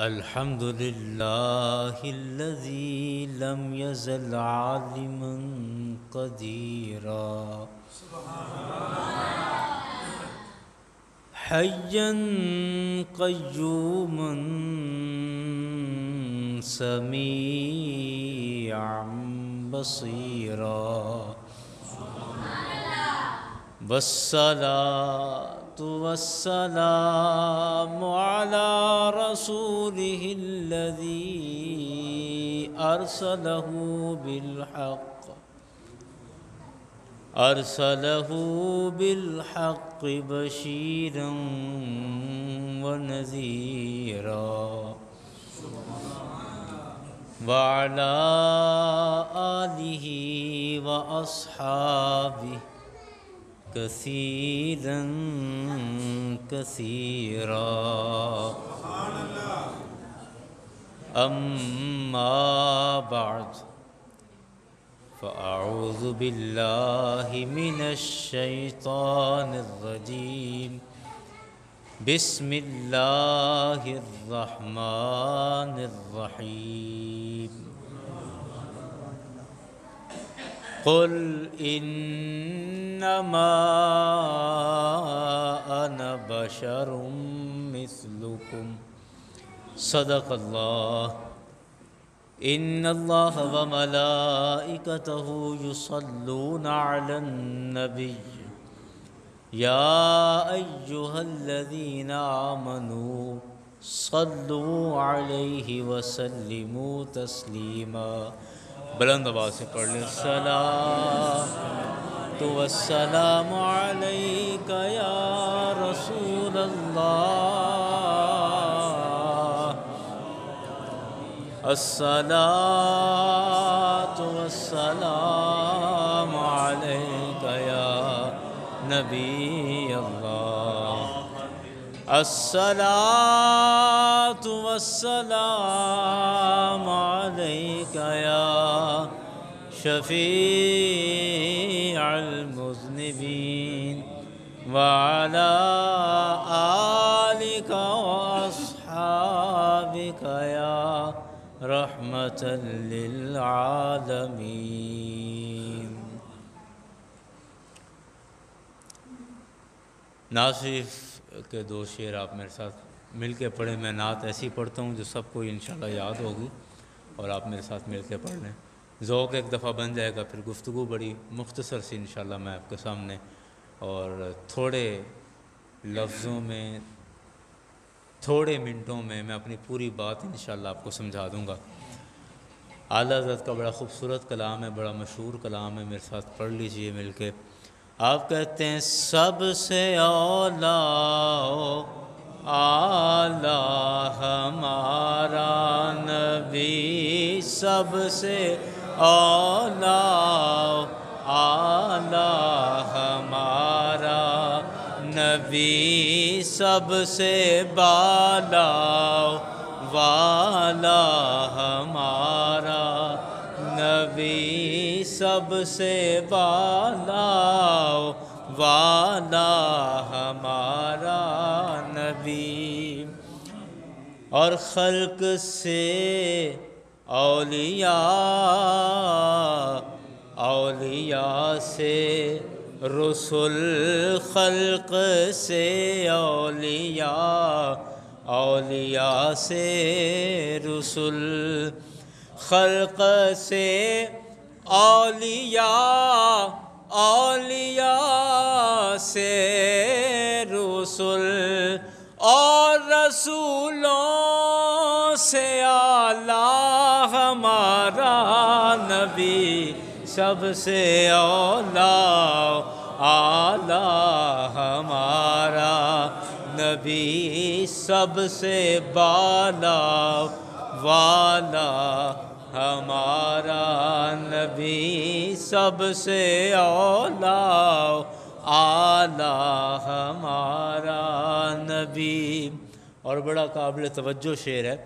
अल्हम्दुलिल्लाहिल्लज़ी lump यज़ल आलिमन क़दीरा हय्यन क़य्यूमन समीअन Basira वस्सलातु वस्सलामु अला रसूलिहिल्लज़ी अरसलहु बिल्हक़्क़ि बशीरन व नज़ीरा व अला आलिहि व अस्हाबिहि कसीरन कसीरा अम्मा बअद फ़अऊज़ु बिल्लाहि मिनश शैतानिर रजीम बिस्मिल्लाहिर रहमानिर रहीम क़ुल इन्नमा अना बशरुम मिस्लुकुम सदक़ल्लाह इन्नल्लाह व मलाइकतहु युसल्लूना अलन नबिय्य या अय्युहल्लज़ीना आमनू सल्लू अलैहि व सल्लिमू तस्लीमा। बुलंद आवाज़ से पढ़ लें। सलातु वस्सलामु अलैका या रसूलल्लाह, अस्सलातु वस्सलामु अलैका या नबी अल्लाह, अस्सलातु वस्सलामु अलैका या शफ़ीअल मुज़निबीन व अला आलिका व अस्हाबिका या रहमतल लिल आलमीन। नात शरीफ के दो शेर आप मेरे साथ मिल के पढ़ें। मैं नात ऐसी पढ़ता हूँ जो सबको इंशाल्लाह याद होगी और आप मेरे साथ मिल के पढ़ लें। ज़ौक़ एक दफ़ा बन जाएगा, फिर गुफ्तगू बड़ी मुख्तसर सी इंशाल्लाह मैं आपके सामने और थोड़े लफ्ज़ों में थोड़े मिनटों में मैं अपनी पूरी बात इंशाल्लाह आपको समझा दूँगा। आला हज़रत का बड़ा ख़ूबसूरत कलाम है, बड़ा मशहूर कलाम है, मेरे साथ पढ़ लीजिए मिल के। आप कहते हैं सबसे औला आला हमारा नबी, सबसे औला आला हमारा नबी, सबसे बाला वाला हमारा नबी, सबसे बाला वाला हमारा नबी। और खल्क से औलिया, औलिया से रसूल, खल्क से औलिया, औलिया से रसूल, खल्क से औलिया, औलिया से रसूल, और रसूलों से आला हमारा नबी, सबसे औला आला हमारा नबी, सबसे बाला वाला हमारा नबी, सबसे औला आला हमारा नबी। और बड़ा काबिल तवज्जो शेर है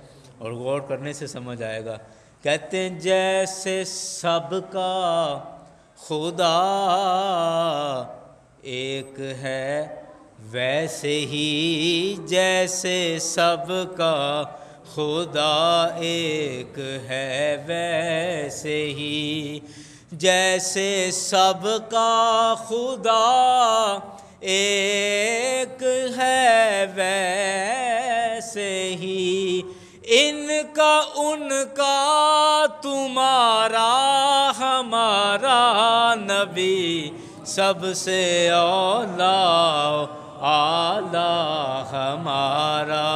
और गौर करने से समझ आएगा। कहते हैं जैसे सबका खुदा एक है, वैसे ही जैसे सबका खुदा एक है वैसे ही, जैसे सबका खुदा एक है वैसे ही, इनका उनका तुम्हारा हमारा नबी सबसे औला आला, हमारा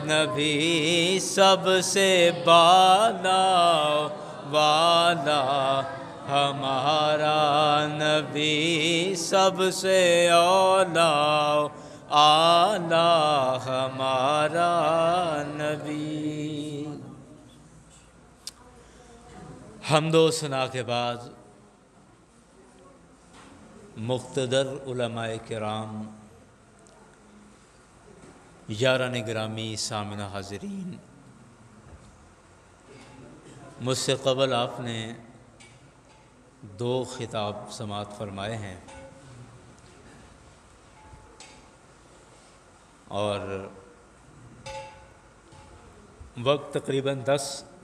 नबी सबसे बाला वाला, हमारा नबी सबसे औला आला, हमारा नबी। हम्दो सना के बाद मुक़्तदर उलमाए किराम, यारान गिरामी, सामिना हाज़रीन, मुझसे क़बल आपने 2 ख़िताब समात फ़रमाए हैं और वक्त तकरीबन 10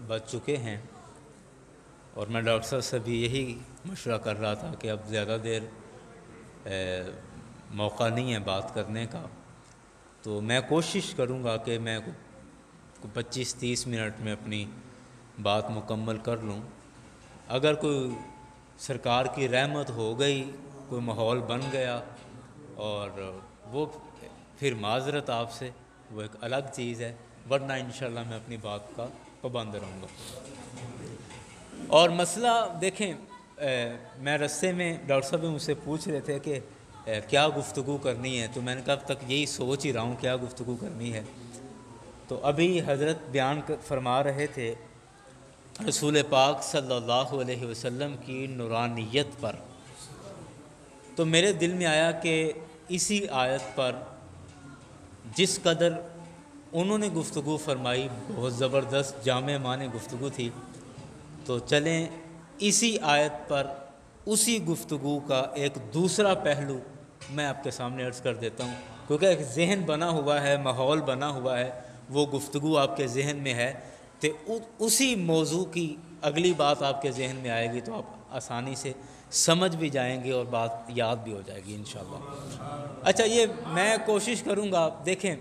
बज चुके हैं और मैं डॉक्टर साहब से भी यही मशवरा कर रहा था कि अब ज़्यादा देर मौका नहीं है बात करने का, तो मैं कोशिश करूँगा कि मैं 25-30 मिनट में अपनी बात मुकम्मल कर लूँ। अगर कोई सरकार की रहमत हो गई, कोई माहौल बन गया और वो फिर माजरत आपसे, वो एक अलग चीज़ है, वरना इंशाल्लाह मैं अपनी बात का पाबंद रहूँगा। और मसला देखें, मैं रस्ते में डॉक्टर साहब भी मुझसे पूछ रहे थे कि क्या गुफ्तगू करनी है, तो मैंने कब तक यही सोच ही रहा हूँ क्या गुफ्तगू करनी है। तो अभी हज़रत बयान फरमा रहे थे रसूल पाक सल्लल्लाहु अलैहि वसल्लम की नूरानियत पर, तो मेरे दिल में आया कि इसी आयत पर जिस कदर उन्होंने गुफ्तगू फरमाई, बहुत ज़बरदस्त जामे माने गुफ्तगू थी, तो चलें इसी आयत पर उसी गुफ्तगू का एक दूसरा पहलू मैं आपके सामने अर्ज़ कर देता हूँ, क्योंकि एक जहन बना हुआ है, माहौल बना हुआ है, वो गुफ्तगू आपके जहन में है, तो उसी मौजू की अगली बात आपके जहन में आएगी तो आप आसानी से समझ भी जाएंगे और बात याद भी हो जाएगी इंशाअल्लाह। अच्छा, ये मैं कोशिश करूँगा। देखें,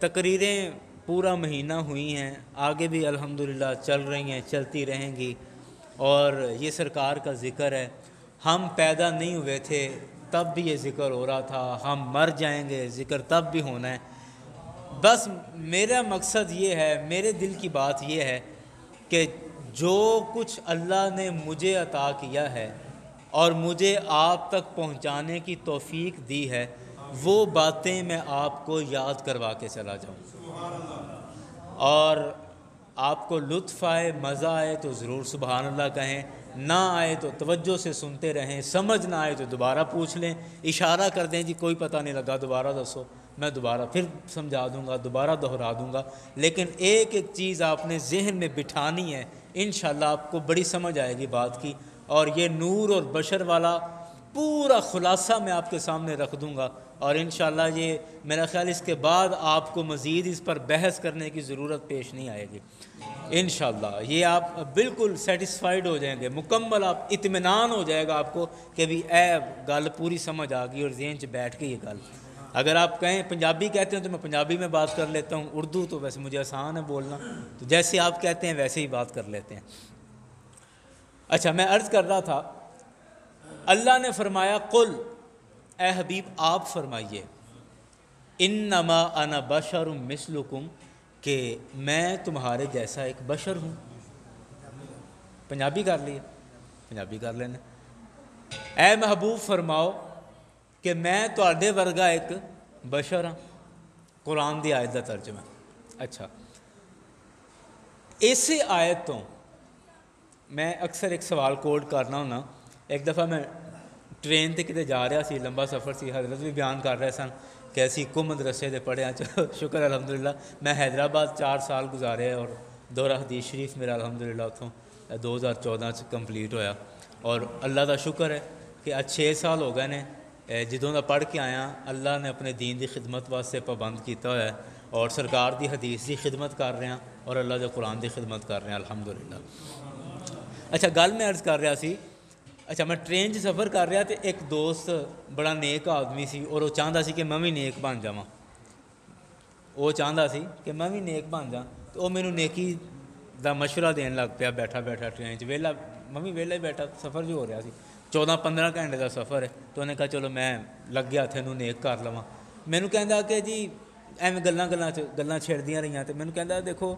तकरीरें पूरा महीना हुई हैं, आगे भी अल्हम्दुलिल्लाह चल रही हैं, चलती रहेंगी, और ये सरकार का ज़िक्र है। हम पैदा नहीं हुए थे तब भी ये ज़िक्र हो रहा था, हम मर जाएंगे ज़िक्र तब भी होना है। बस मेरा मकसद ये है, मेरे दिल की बात ये है कि जो कुछ अल्लाह ने मुझे अता किया है और मुझे आप तक पहुंचाने की तौफीक दी है, वो बातें मैं आपको याद करवा के चला जाऊँ, और आपको लुत्फ़ आए, मज़ा आए तो ज़रूर सुबहान अल्लाह कहें, ना आए तो तवज्जो से सुनते रहें, समझ ना आए तो दोबारा पूछ लें, इशारा कर दें जी कोई पता नहीं लगा, दोबारा दसो, मैं दोबारा फिर समझा दूँगा, दोबारा दोहरा दूँगा। लेकिन एक एक चीज़ आपने जहन में बिठानी है, इंशाअल्लाह आपको बड़ी समझ आएगी बात की, और ये नूर और बशर वाला पूरा खुलासा मैं आपके सामने रख दूँगा, और इंशाअल्लाह ये मेरा ख़्याल इसके बाद आपको मज़ीद इस पर बहस करने की ज़रूरत पेश नहीं आएगी इंशाअल्लाह। ये आप बिल्कुल सेटिस्फाइड हो जाएंगे, मुकम्मल आप इत्मीनान हो जाएगा आपको कि भी गल पूरी समझ आ गई और ज़हन च बैठ गई ये गल। अगर आप कहें पंजाबी कहते हैं तो मैं पंजाबी में बात कर लेता हूँ, उर्दू तो वैसे मुझे आसान है बोलना, तो जैसे आप कहते हैं वैसे ही बात कर लेते हैं। अच्छा, मैं अर्ज़ कर रहा था, अल्लाह ने फरमाया कुल, ए हबीब आप फरमाइए, इन्नमा अना बशरुम मिस्लुकुम, कि मैं तुम्हारे जैसा एक बशर हूँ। पंजाबी कर लिए, पंजाबी कर लेने। ए महबूब फरमाओ कि मैं तुहाडे वर्गा एक बशर हाँ। कुरान की आयत का तर्जमा। अच्छा, इस आयत तो मैं अक्सर एक सवाल कोट करना होना। एक दफ़ा मैं ट्रेन ते किते जा रहा सी, लंबा सफ़र सी, हज़रत भी बयान कर रहे सन कि असी को मदरसे दे पढ़े। चलो शुक्र अल्हम्दुलिल्लाह, मैं हैदराबाद 4 साल गुजारे और दौरा हदीस शरीफ मेरा अल्हम्दुलिल्लाह उतों 2014 कंप्लीट होया, और अल्लाह का शुक्र है कि आज 6 साल हो गए ने ਜਦੋਂ ਦਾ पढ़ के आया अल्लाह ने अपने दीन की खिदमत वास्ते पाबंद किया होया और सरकार की हदीस की खिदमत कर रहे हैं और अल्लाह के कुरान की खिदमत कर रहे हैं अल्हम्दुलिल्लाह। अच्छा गल मैं अर्ज़ कर रहा सी, अच्छा मैं ट्रेन च सफ़र कर रहा तो एक दोस्त बड़ा नेक आदमी सी और वो चाहता सी कि मैं भी नेक बन जावां, वो चाहता सी कि मैं भी नेक बन जा, तो वो मैनू नेकी का मशवरा देन लग पिया बैठा बैठा ट्रेन च वेला, मैं भी वेला ही बैठा, सफ़र जो हो रहा सी 14-15 घंटे का सफ़र है, तो उन्हें कहा चलो मैं लग गया इत्थे नेक कर लवां। मैनू कहंदा कि जी एवें गल्लां छिड़दियां रहियां, तो मैनू कहंदा देखो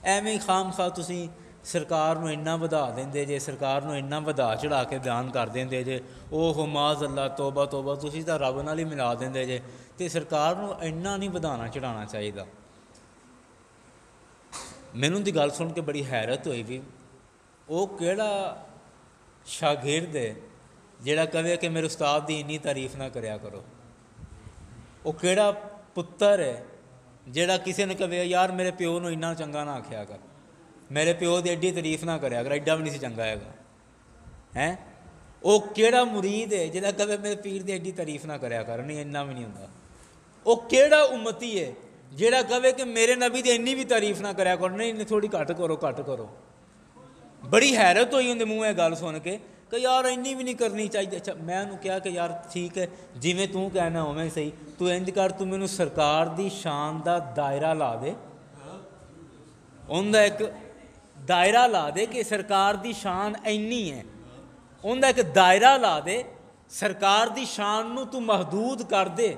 एवें ही खाम खा तुसीं सरकार नूं इन्ना वधा देंदे जे, सरकार नूं इन्ना वधा चढ़ा के बयान कर देंदे जे, ओह माज़ अल्लाह तौबा तौबा तुसीं तां रब नाल ही मिला देंदे जे, तो सरकार नूं इन्ना नहीं वधाना चढ़ाना चाहिए। मैनू दी गल सुन के बड़ी हैरत हुई भी वो केड़ा शागिर्द है जिहड़ा कहे कि मेरे उस्ताद की इन्नी तारीफ ना करया करो, वो केड़ा पुत्तर है जिहड़ा किसी ने कहे यार मेरे प्यो नूं इन्ना चंगा ना आख्या कर, मेरे प्यो की एड्डी तारीफ ना करया कर, एड्डा भी नहीं चंगा है। वो केड़ा मुरीद है जिहड़ा कहे मेरे पीर की एड्डी तारीफ ना करया कर, नहीं इन्ना भी नहीं हुंदा। वो केड़ा उम्मती है जिहड़ा कहे कि मेरे नबी की इन्नी भी तारीफ ना करया कर, नहीं थोड़ी घट करो घट करो। बड़ी हैरत हुई उनके मूँह ये गल सुन के कि यार इन्नी भी नहीं करनी चाहिए। अच्छा मैं उन्होंने कहा कि यार ठीक है जिमें तू कहना उवें सही, तू इंज कर तू मैनू सरकार की शान का दायरा ला दे, उनका एक दायरा ला दे कि सरकार की शान इन्नी है, उनका एक दायरा ला दे, सरकार की शान नू तू महदूद कर दे,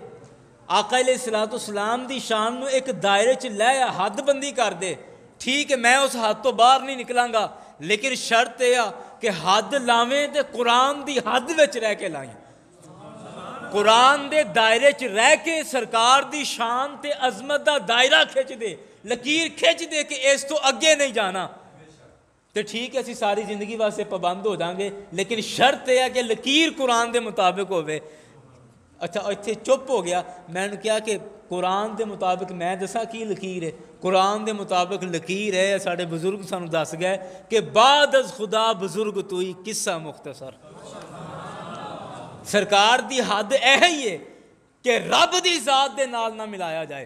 आका अलैहिस्सलाम की शान नू एक दायरे च लै हदबंदी कर दे। ठीक है मैं उस हद तो बाहर नहीं निकलांगा, लेकिन शर्त यह आ कि हद लावें तो कुरान की हद विच रह के लाएं, कुरान के दायरे च रह के सरकार की शान ते अजमत का दायरा खिंच दे, लकीर खिंच दे कि इस तो अगे नहीं जाना, तो ठीक है असी सारी जिंदगी वास्ते पाबंद हो जाएंगे, लेकिन शर्त यह है कि लकीर कुरान के मुताबिक होवे। अच्छा इत्थे चुप हो गया, मैंने कहा कि कुरान के मुताबिक मैं दसा की लकीर है, कुरान के मुताबिक लकीर है साढ़े बजुर्ग सानू दस गए कि बाद अज खुदा बजुर्ग तुई किस्सा मुख्तसर। सरकार की हद यह ही है कि रब की जात के नाल ना मिलाया जाए,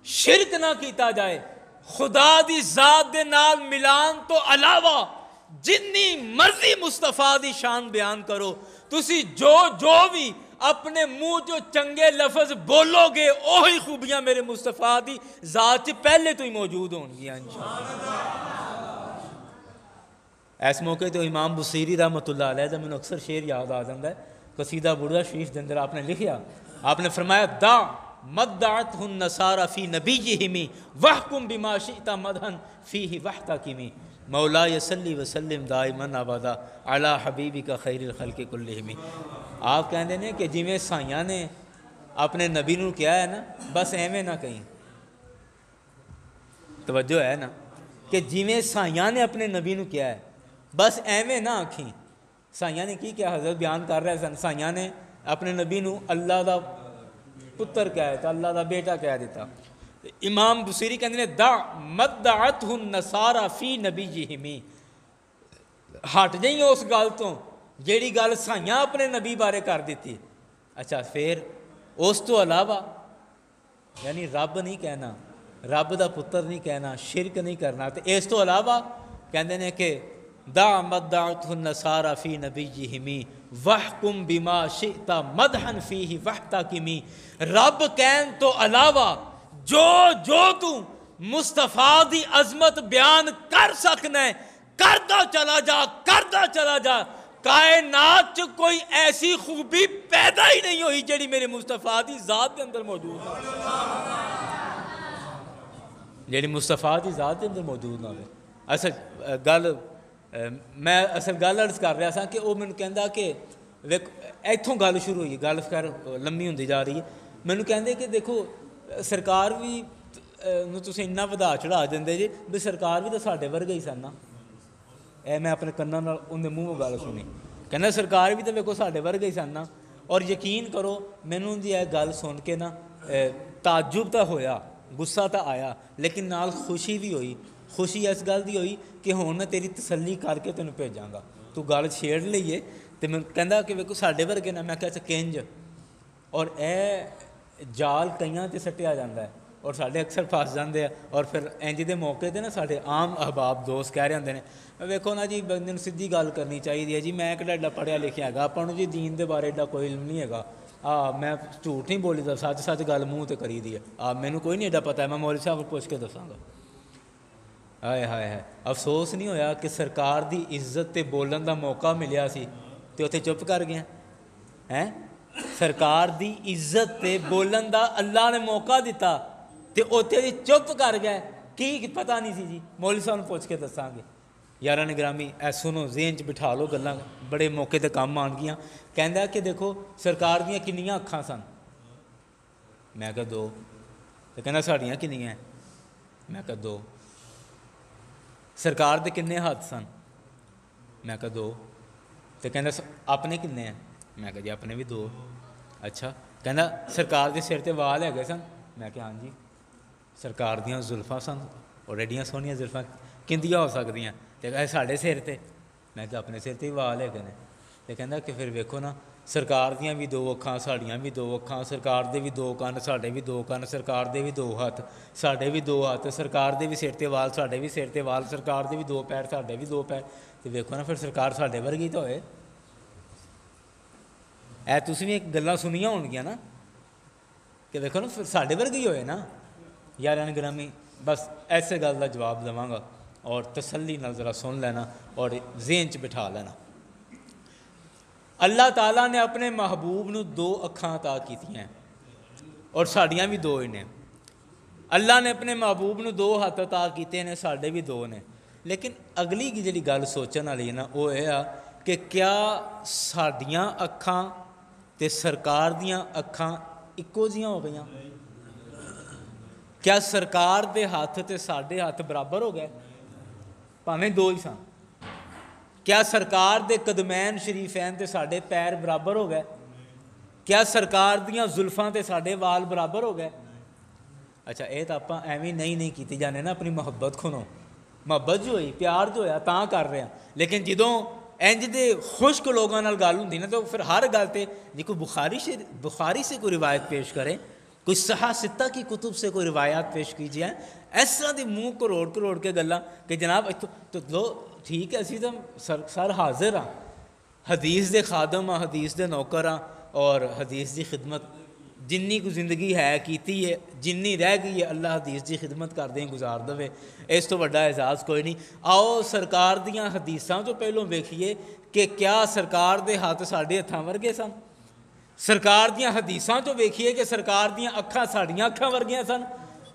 शिरक ना किया जाए, खुदा की जात के नाल मिलान तो अलावा जिन्नी मर्जी मुस्तफा की शान बयान करो, तुसी जो जो भी अपने मुंह जो चंगे लफज बोलोगे ओही खूबियां मेरे मुस्तफा की जात पहले तो ही मौजूद होंगियां इंशाअल्लाह। इस मौके तो इमाम बुसीरी रहमतुल्लाह अलैह का मैंने अक्सर शेर याद आ जाता है, कसीदा बुरदा शरीफ के अंदर आपने लिखा, आपने फरमाया दा मद्दात हुन नसारा फी नबीहिमी वहकुम बिमा शिता मदहन फीही वहतकिमी मौला यसल्ली वसल्लिम दाइमन अबदा अला हबीबिका खैरिल खल्क़ि कुल्लिहिम। आप कहते हैं कि जिमें साइया ने अपने नबी नूं कहा है ना, बस एवें ना कहीं, तवज्जो है ना, कि जिमें साइया ने अपने नबी नूं कहा है बस एवें ना आखी। साइया ने की क्या हज़रत बयान कर रहे सन, साइया ने अपने नबी नूं अल्लाह का पुत्र कह दिता, अल्लाह का बेटा कह दिता। इमाम बुसीरी कहते हैं दा मद्दात हुन नसारा फी नबीहिमी, हट जाइए उस गल तो जिहड़ी गल साइयां अपने नबी बारे कर दी। अच्छा फिर उस तो अलावा यानी रब नहीं कहना, रब का पुत्र नहीं कहना, शिरक नहीं करना, तो इस तो अलावा कहते हैं कि दा मद्दात हुन नसारा फी नबीहिमी वहकुम बिमा शिता मदहन फीही वहतकिमी। रब कहन तो अलावा जो जो तू मुस्तफा की अजमत बयान कर सकना है करदा चला जा, करदा चला जा। कायनात च कोई ऐसी खूबी पैदा ही नहीं हुई जिहड़ी मेरे मुस्तफा की जात के अंदर मौजूद है, जिहड़ी मुस्तफा की जात के अंदर मौजूद ना हो। असल गल मैं असल गल अर्ज कर रहा था कि वह मैनू कहता कि वेख इत्थों गल शुरू हुई, गल खैर लंबी होंदी जा रही है। मैनू कहते कि देखो सरकार भी तुसीं इन्ना वधा चढ़ा देंदे जे भी सरकार भी तो साडे वर्गे ही सन ना। ए मैं अपने कन्नां नाल उहदे मूँहों गल सुनी, कहना सरकार भी तो वेखो साडे वर्गे ही सन ना। और यकीन करो मैनू उहदी यह गल सुन के ना ताजुब तो होया, गुस्सा तो आया, लेकिन नाल खुशी भी हुई। खुशी इस गल की हुई कि हुण मैं तेरी तसल्ली करके तैनूं भेजांगा, तू गल छेड़ लईए। तो मैं कहंदा कि वेखो साडे वर्गे ना, मैं कहा अच्छा किंज, और ए जाल कईयां ते सट्टिया जाता है और साढ़े अक्सर फस जाते हैं। और फिर इंज के मौके पर ना साढ़े आम अहबाब दोस्त कह रहे होंगे ने वेखो ना जी बंदे नूं सीधी गल करनी चाहिए है जी, मैं किहड़ा एडा पढ़िया लिखिया है, आपां नूं जी दीन के बारे एडा कोई इल्म नहीं है। मैं झूठ नहीं बोली दा, सच सच गल मूँह तो करी दी है। मैनू कोई नहीं एडा पता है, मैं मौलवी साहब को पुछ के दसांगा। हाय हाय हाय, अफसोस नहीं होया कि सरकार की इज्जत ते बोलन का मौका मिलिया सी ते उत्थे चुप कर गया हैं। सरकार की इज्जत ते बोलन का अल्लाह ने मौका दिता ते उत्थे भी चुप कर गए, की पता नहीं सी जी। मौलवी साहब को पुछ के दसांगे। यारां ने ग्रामी ऐ सुनो, ज़हन च बिठा लो, गल्लां बड़े मौके ते काम आन गियां। कहंदा कि देखो सरकार दियां किन्नियां अखां सन, मैं कहा दो। तो कहना साड़ियां किन्नियां है, मैं कहा दो। सरकार दे किन्ने हत्थ सन, मैं कहा दो। तो कहना अपने किन्ने हैं, मैं कहा जी अपने भी दो। अच्छा, कहना सरकार के सिर ते वाल है सन, मैं कहा हाँ जी। सरकार दियां जुल्फां सन और एडियां सोहनियां जुल्फां किंदियां हो सकदियां, तो कहे साढ़े सिर ते, मैं कहा अपने सिर ते भी वाल है ने। तो कहना कि फिर वेखो ना, सरकार दियां भी दो अखां, साड़ियां भी दो अखां, सरकार दे भी दो कन्न, साढ़े भी दो कन्न, सरकार दे भी दो हत्थ, साढ़े भी दो हत्थ, सरकार दे भी सिर ते वाल, साढ़े भी सिर ते वाल, सरकार दे भी दो पैर, साढ़े भी दो पैर। तो वेखो ना फिर सरकार साढ़े वर्गी तो होए। ऐ तुसीं भी गल्लां सुनियां होणगियां ना कि देखो ना फिर साढ़े वर्गी होए ना। यारां ग्रामी बस ऐसे गल का जवाब देवांगा और तसल्ली नाल जरा सुन लेना और ज़हन च बिठा लेना। अल्लाह ताला ने अपने महबूब नूं दो अखां अता कीतियां और साड़ियां भी दो ही ने। अल्लाह ने अपने महबूब नूं दो हत्थ अता कीते ने, साढ़े भी दो ने। लेकिन अगली जिहड़ी गल सोचण वाली है ना, वो यह आ कि क्या साड़ियां अखां ते सरकार दियां अखां इक्को जिहियां हो गईयां? क्या सरकार दे हत्थ ते साढ़े हत्थ बराबर हो गए, भावें दो ही सन? क्या सरकार दे कदमैन शरीफैन ते साढ़े पैर बराबर हो गए? क्या सरकार दियां जुल्फां ते साढ़े वाल बराबर हो गए? अच्छा, ये तो आप एवं नहीं की जाने ना, अपनी मुहब्बत खुनो, मुहब्बत जो हुई, प्यार जो होया तां कर रहे हैं। लेकिन जदों इंज दे खुश्क लोगों नाल गल हुंदी ना, तो फिर हर गल ते जे कोई बुखारी से कोई रिवायत पेश करे, कोई सहा सित्ता की कुतुब से कोई रिवायात पेश कीजिए, इस तरह के मुँह करोड़ करोड़ के गल्लां कि जनाब तो लो ठीक है, असी तो सर हाजिर हाँ, हदीस दे खादम हाँ, हदीस दे नौकर हाँ, और हदीस की खिदमत जिन्नी को जिंदगी है कीती है, जिन्नी रह गई है अल्लाह हदीस की खिदमत कर दें गुजार दे, इस तो वड्डा एजाज़ कोई नहीं। आओ सरकार दियां हदीसां जो पहलों वेखिए कि क्या सरकार दे हत्थ साढ़े हत्थां वर्गे सन। सरकार दियां हदीसां जो वेखिए कि सरकार दियां अखां साड़ियां अखां वर्गियां सन।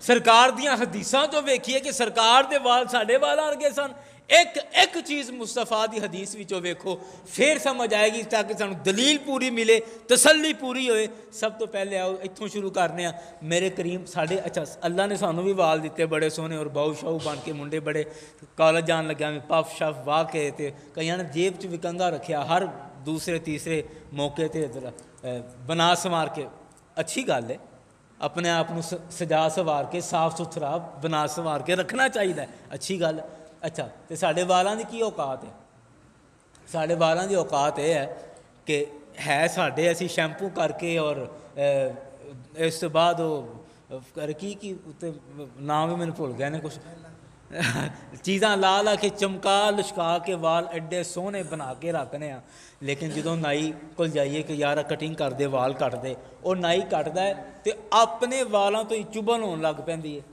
सरकार दियां हदीसां जो वेखिए कि सरकार दे वाल साढ़े वाल वर्गे सन। एक एक चीज़ मुस्तफा दी हदीस विचों वेखो, फिर समझ आएगी, ताकि सानू दलील पूरी मिले, तसल्ली पूरी होए। सब तो पहले आओ इत्थों शुरू करने आ। मेरे करीम साढ़े, अच्छा अल्लाह ने सानू भी वाल दिते बड़े सोहने, और बाऊ शाऊ बन के मुंडे बड़े कॉलेज जान लग्या में पफ शफ वाह के, कईयां ने जेब च विकंगा रखिया, हर दूसरे तीसरे मौके पर बना संवार के। अच्छी गल है, अपने आप को सजा संवार के साफ सुथरा बना संवार के रखना चाहिए, अच्छी गल। अच्छा, तो साढ़े वालों की की औकात है? साढ़े वालों की औकात यह है कि है साढ़े असी शैंपू करके और इस तो बाद वो कर की उत्ते नाम भी मैंने भुल गया ने, कुछ चीज़ां ला ला के चमका लशका के वाल एडे सोहने बना के रखने हैं। लेकिन जो नाई को जाइए कि यार कटिंग कर दे, वाल कट दे, और नाई कटदा है तो अपने वालों तो ही चुभन होने लग पैंदी है,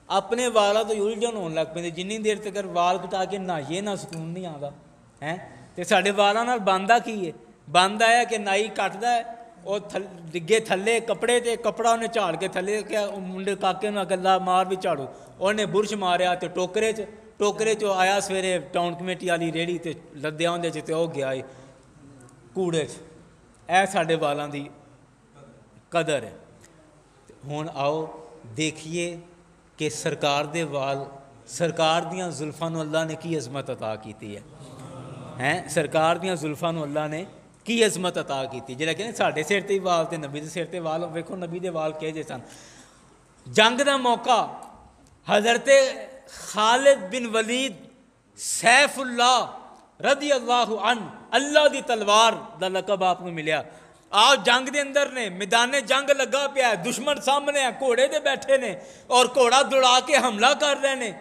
अपने वालों तो उलझन होने लग पैंदी। जिन्नी देर तक वाल कटा के नहाइए ना सुकून नहीं आता है। तो साढ़े वालों नाल बनदा की है? बनदा है कि नाई कटदा है, वो डिगे थले कपड़े ते कपड़ा उन्हें झाड़ के थले क्या मुंडे काके ना गला मार भी झाड़ू, उन्हें बुरश मारिया तो टोकरे च आया सवेरे टाउन कमेटी वाली रेहड़ी ते लद्या उंदे च, तो गया कूड़े च। ऐ साढ़े वालों की कदर है। हुण आओ देखिए कि सरकार दे वाल, सरकार दियां जुल्फां नूं अल्लाह ने की अजमत अता की है। सरकार दियां जुल्फां नूं अल्लाह ने की अजमत अता की, जिहड़ा कहने साढ़े सिर ते वाल ते नबी दे सिर ते वाल। वेखो नबी दे वाल किहे जे सन। जंग दा मौका, हज़रत खालिद बिन वलीद सैफुल्लाह रदी अल्लाह अन, अल्लाह दी तलवार दा लकब आप नूं मिलिया। आप जंग के अंदर ने, मैदाने जंग लगा पिया है, दुश्मन सामने है, घोड़े ते बैठे ने और घोड़ा दौड़ा के हमला कर रहे हैं।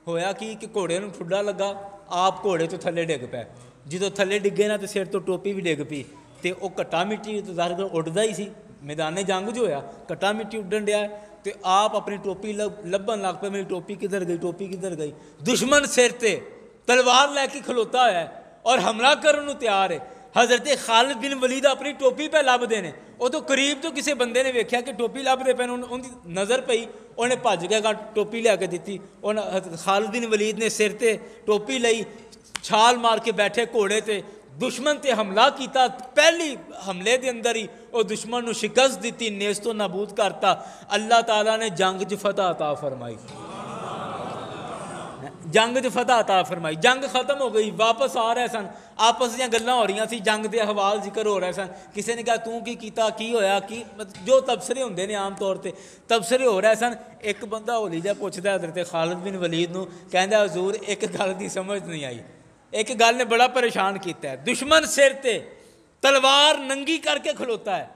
होया कि घोड़े नूं ठुड्डा लगा, आप घोड़े तो थले डिग पे। जो थले डिगे ना तो सिर तो टोपी भी डिग पई, तो वह घट्टा मिट्टी तो दर उड्डदा ही सी। मैदाने जंग जो होया घट्टा मिट्टी उड्डन दिया, तो आप अपनी टोपी लभन लग पे, मेरी टोपी किधर गई, टोपी किधर गई। दुश्मन सिर ते तलवार लैके खलोता है और हमला करने को तैयार है। हज़रत खालिद बिन वलीद अपनी टोपी पे लभदे हैं, वो तो करीब तो किसी बंदे ने वेख्या कि टोपी लभदे पे, उनकी नज़र पई, उन्हें भज के टोपी लिया दी। उन्हें खालिद बिन वलीद ने सिर ते टोपी लई, छाल मार के बैठे घोड़े ते, दुश्मन ते हमला किया। पहली हमले के अंदर ही वो दुश्मन को शिकस्त दी, नेस्तो नाबूद करता। अल्लाह ताला ने जंग च फतह अता फरमाई, जंग च फतह अता फरमाई। जंग खत्म हो गई, वापस आ रहे सन, आपस दी गल्लां हो रही सी, जंग के हवाल जिक्र हो रहे सन। किसी ने कहा तू की कीता, की होया, की जो तबसरे होंदे ने आम तौर पर तबसरे हो रहे सन। एक बंदा होली जा पुछदा हज़रत खालिद बिन वलीद नूं, कहंदा हुजूर एक गल दी समझ नहीं आई, एक गल ने बड़ा परेशान किया है। दुश्मन सिर ते तलवार नंगी करके खलोता है,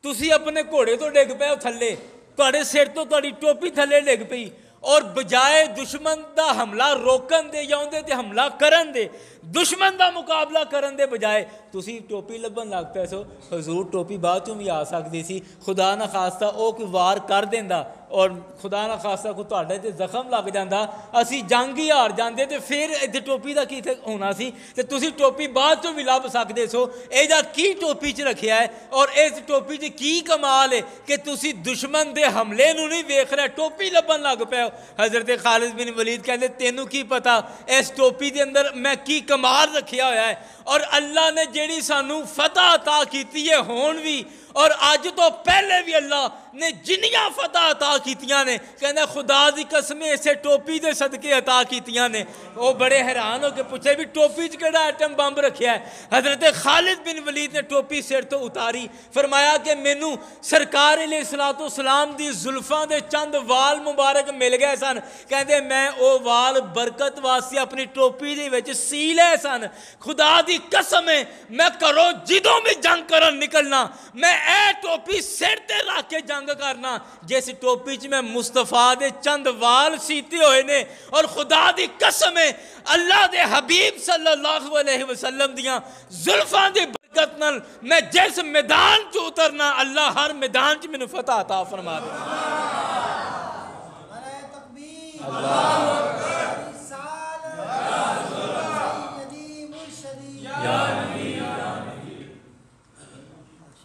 तुसी अपने घोड़े तो डिग पे थले, तुहाडे सिर तो तुहाडी टोपी थले डिग पई, और बजाए दुश्मन का हमला रोकन दे या उहदे ते हमला करन दे, दुश्मन का मुकाबला करन दे बजाए तुसी टोपी लभन लग पे सो। हजूर टोपी बाद चों भी आ सकती सी, खुदा ना खास्ता वो कोई वार कर देंदा और खुदा ना खास्ता कोई तुहाडे ते जख्म लग जांदा, असी जंग ही हार जांदे, ते फिर इत्थे टोपी का की होना सी, ते तुसी टोपी बाद चों भी लभ सकदे सो। एदा की टोपी च रखिया है और इस टोपी च की कमाल है कि तुसी दुश्मन दे हमले नूं नहीं वेख रहे, टोपी लभन लग पे। हज़रत खालिद बिन वलीद कहते तेनू की पता इस टोपी के अंदर मैं की कमाल रखिया होया है, और अल्लाह ने जेड़ी सानू फतह अता कीती है होण भी, और अज तो पहले भी अल्लाह ने जिन्नियां फतह अता कीतियां ने, कहना खुदा दी कसम इसे टोपी दे सदके अता कीतियां ने। वो बड़े हैरान हो के पूछे भी टोपी च केड़ा आइटम बंब रखिया है। हज़रत खालिद बिन वलीद ने टोपी सिर तो उतारी, फरमाया कि मैनू सरकार अलैहिस्सलातु वस्सलाम दी जुल्फां दे चंद वाल मुबारक मिल गए सन, कहते मैं वो वाल बरकत वास्ते अपनी टोपी दे विच सी ले सन। खुदा दी कसम है मैं घरों जदों भी जंग करन निकलना, मैं ए टोपी सिर ते रख के जंग करना जिस टोपी च मैं मुस्तफा दे चंद वाल सीते हुए ने। और खुदा दी कसम है अल्लाह दे हबीब सल्लल्लाहु अलैहि वसल्लम दियां जुल्फां दी बरकत नाल मैं जिस मैदान च उतरना, अल्लाह हर मैदान च मैनू फतह अता फरमा दे।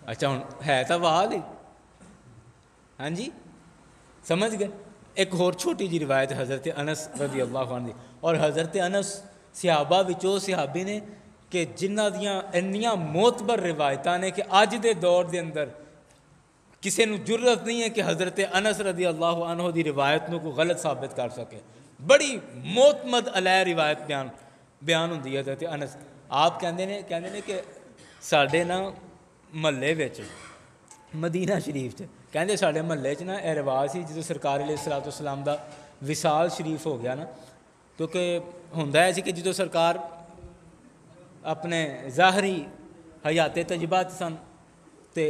अच्छा हुण है तो वाल ही, हाँ जी समझ गए। एक होर छोटी जी रिवायत हज़रत अनस रज़ी अल्लाह अन्हु दी, और हज़रत अनस सहाबा विचों सहाबी ने कि जिन्हां दियां इन्नियां मोतबर रिवायतां ने कि अज दे दौर दे अंदर किसी नूं जुर्रत नहीं है कि हज़रत अनस रज़ी अल्लाह अन्हु दी रिवायत नूं कोई गलत साबित कर सके। बड़ी मोतमद अलह रिवायत बयान होंदी है हज़रत अनस। आप कहंदे ने कि साडे ना महल्ले विच मदीना शरीफ च, कहते साढ़े महल्ले च ना यह रिवाज से जो सरकार अलैहिस्सलातु वस्सलाम दा विसाल शरीफ हो गया ना, क्योंकि होंदा है कि जो सरकार अपने ज़ाहरी हयाते तजबात सन, तो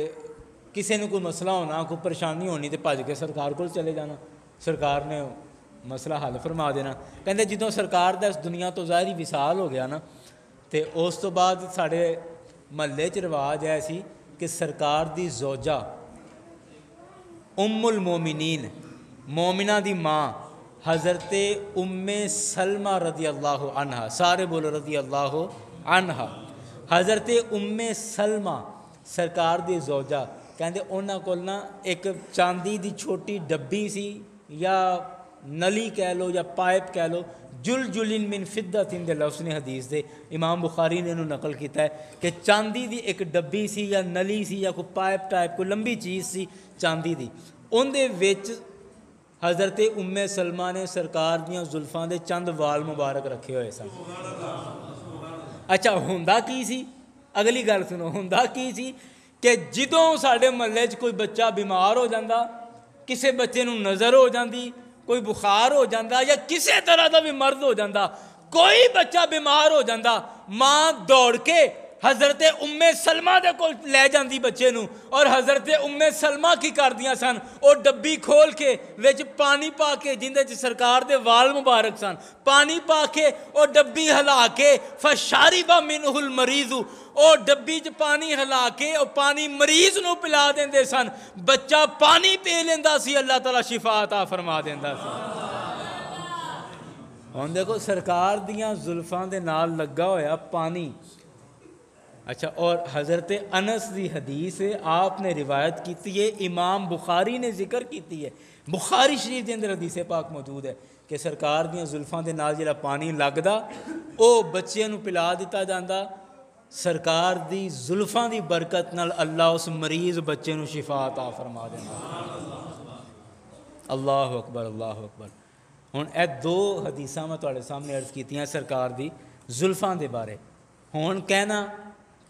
किसी ने कोई मसला होना, कोई परेशानी होनी, तो भज के सरकार को चले जाना, सरकार ने मसला हल फरमा देना। कहते जो सरकार का इस दुनिया तो ज़ाहरी विसाल हो गया ना, तो उस तो बाद साढ़े महल्ले च रिवाज है सी कि सरकार दी जोजा उम्मुल मोमिनीन मोमिना दी माँ हज़रत उम्मे सलमा रज़ी अल्लाह अन्हा, सारे बोलो रज़ी अल्लाह अन्हा, हज़रत उम्मे सलमा सरकार दी जोजा, कहते उन्हां कोल ना एक चांदी दी छोटी डब्बी सी या नली कह लो या पाइप कह लो, जुल जुलिन मिन फिद्दतिन दे लफ्ज़ ने हदीस दे इमाम बुखारी ने इन्हूं नकल किया है कि चांदी दी एक डब्बी सी या नली सी या कोई पाइप टाइप कोई लंबी चीज़ सी चांदी दी, उनदे विच हज़रत उम्मे सलमा ने सरकार दियां जुल्फां दे चंद वाल मुबारक रखे हुए सन। अच्छा हुंदा की सी, अगली गल सुनो, हुंदा की सी कि जदों साडे महल्ले च कोई बच्चा बीमार हो जाता, किसी बच्चे नूं नज़र हो जाती, कोई बुखार हो जाता या किसी तरह का भी मर्द हो जाता, कोई बच्चा बीमार हो जाता, माँ दौड़ के हज़रत उम्मे सलमा दे कोल लै जांदी बच्चे नूं, और हज़रत उम्मे सलमा की करदियां सन, और डब्बी खोल के विच पानी पा के, जिंदे च सरकार दे वाल मुबारक सन, पानी पा के और डब्बी हिला के फशारिबा मिनहुल मरीज़ु, और डब्बी च पानी हिला के और पानी मरीज़ नूं पिला देंदे सन। बच्चा पानी पी लेंदा सी, अल्लाह ताला शिफा अता फरमा देंदा सी। हुण देखो सरकार दियां जुल्फां दे नाल लगा होया पानी। अच्छा, और हज़रत अनस की हदीस है, आपने रिवायत की है, इमाम बुखारी ने जिक्र की है, बुखारी शरीफ के अंदर हदीस पाक मौजूद है कि सरकार दियां जुल्फां दे नाल जिहड़ा पानी लगदा वो बच्चे नूं पिला दिता जांदा। सरकार दी जुल्फां दी बरकत नाल अल्लाह उस मरीज़ बच्चे नूं शिफा अता फरमा देंदा। अल्लाह अकबर, अल्लाह अकबर। हुण ए दो हदीसां मैं तुहाडे सामने अर्ज कीतियां सरकार दी जुल्फां दे बारे। हुण कहना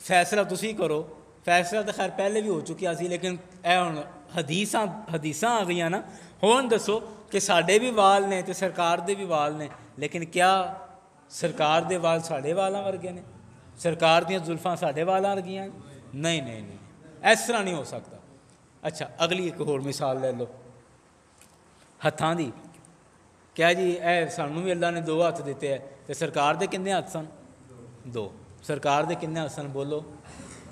फैसला तुसी करो, फैसला तो खैर पहले भी हो चुकिया सी, लेकिन ए हुण हदीसां आ गई ना। हुण दसो कि साडे भी वाल ने तो सरकार दे भी वाल ने, लेकिन क्या सरकार दे वाल साडे वालां वर्गे ने? सरकार दियां जुल्फां साडे वालां वर्गियां? नहीं नहीं नहीं, इस तरह नहीं हो सकता। अच्छा, अगली एक होर मिसाल ले लो हत्थां दी। क्या जी ए सानू भी अल्लाह ने दो हत्थ दिते है, तो सरकार दे किन्ने हत्थ सन? दो। सरकार दे किन्ने हत्थ सन बोलो?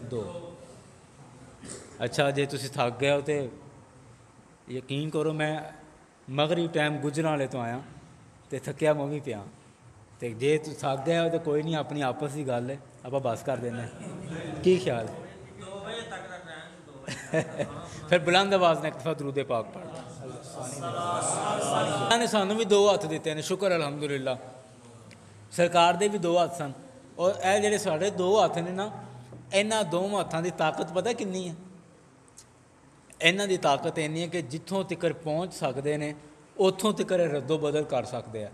दो। अच्छा, जे तुसी थक गए हो तो यकीन करो, मैं मगरिब टाइम गुजरां वाले तो आया तो थकिया मैं भी पिया, तो जे तुम थक गए हो तो कोई नहीं, अपनी आपस की गल है, आप बस कर देना। की ख्याल है? फिर बुलंद आवाज़ ने एक दफ़ा दरूद पाक पढ़। ने सानू भी दो हत्थ दिते हैं, शुक्र अलहमदुलिल्लाह। सरकार दे भी दो हत्थ सन, और ए जेह्ड़े साढ़े दो हत्थ ने ना, इन्हां दो हत्थां दी ताकत पता किन्नी है? इन्हां दी ताकत इन्नी है कि जिथों तिकर पहुँच सकते हैं उत्थों तिकर रद्दो बदल कर सकते हैं।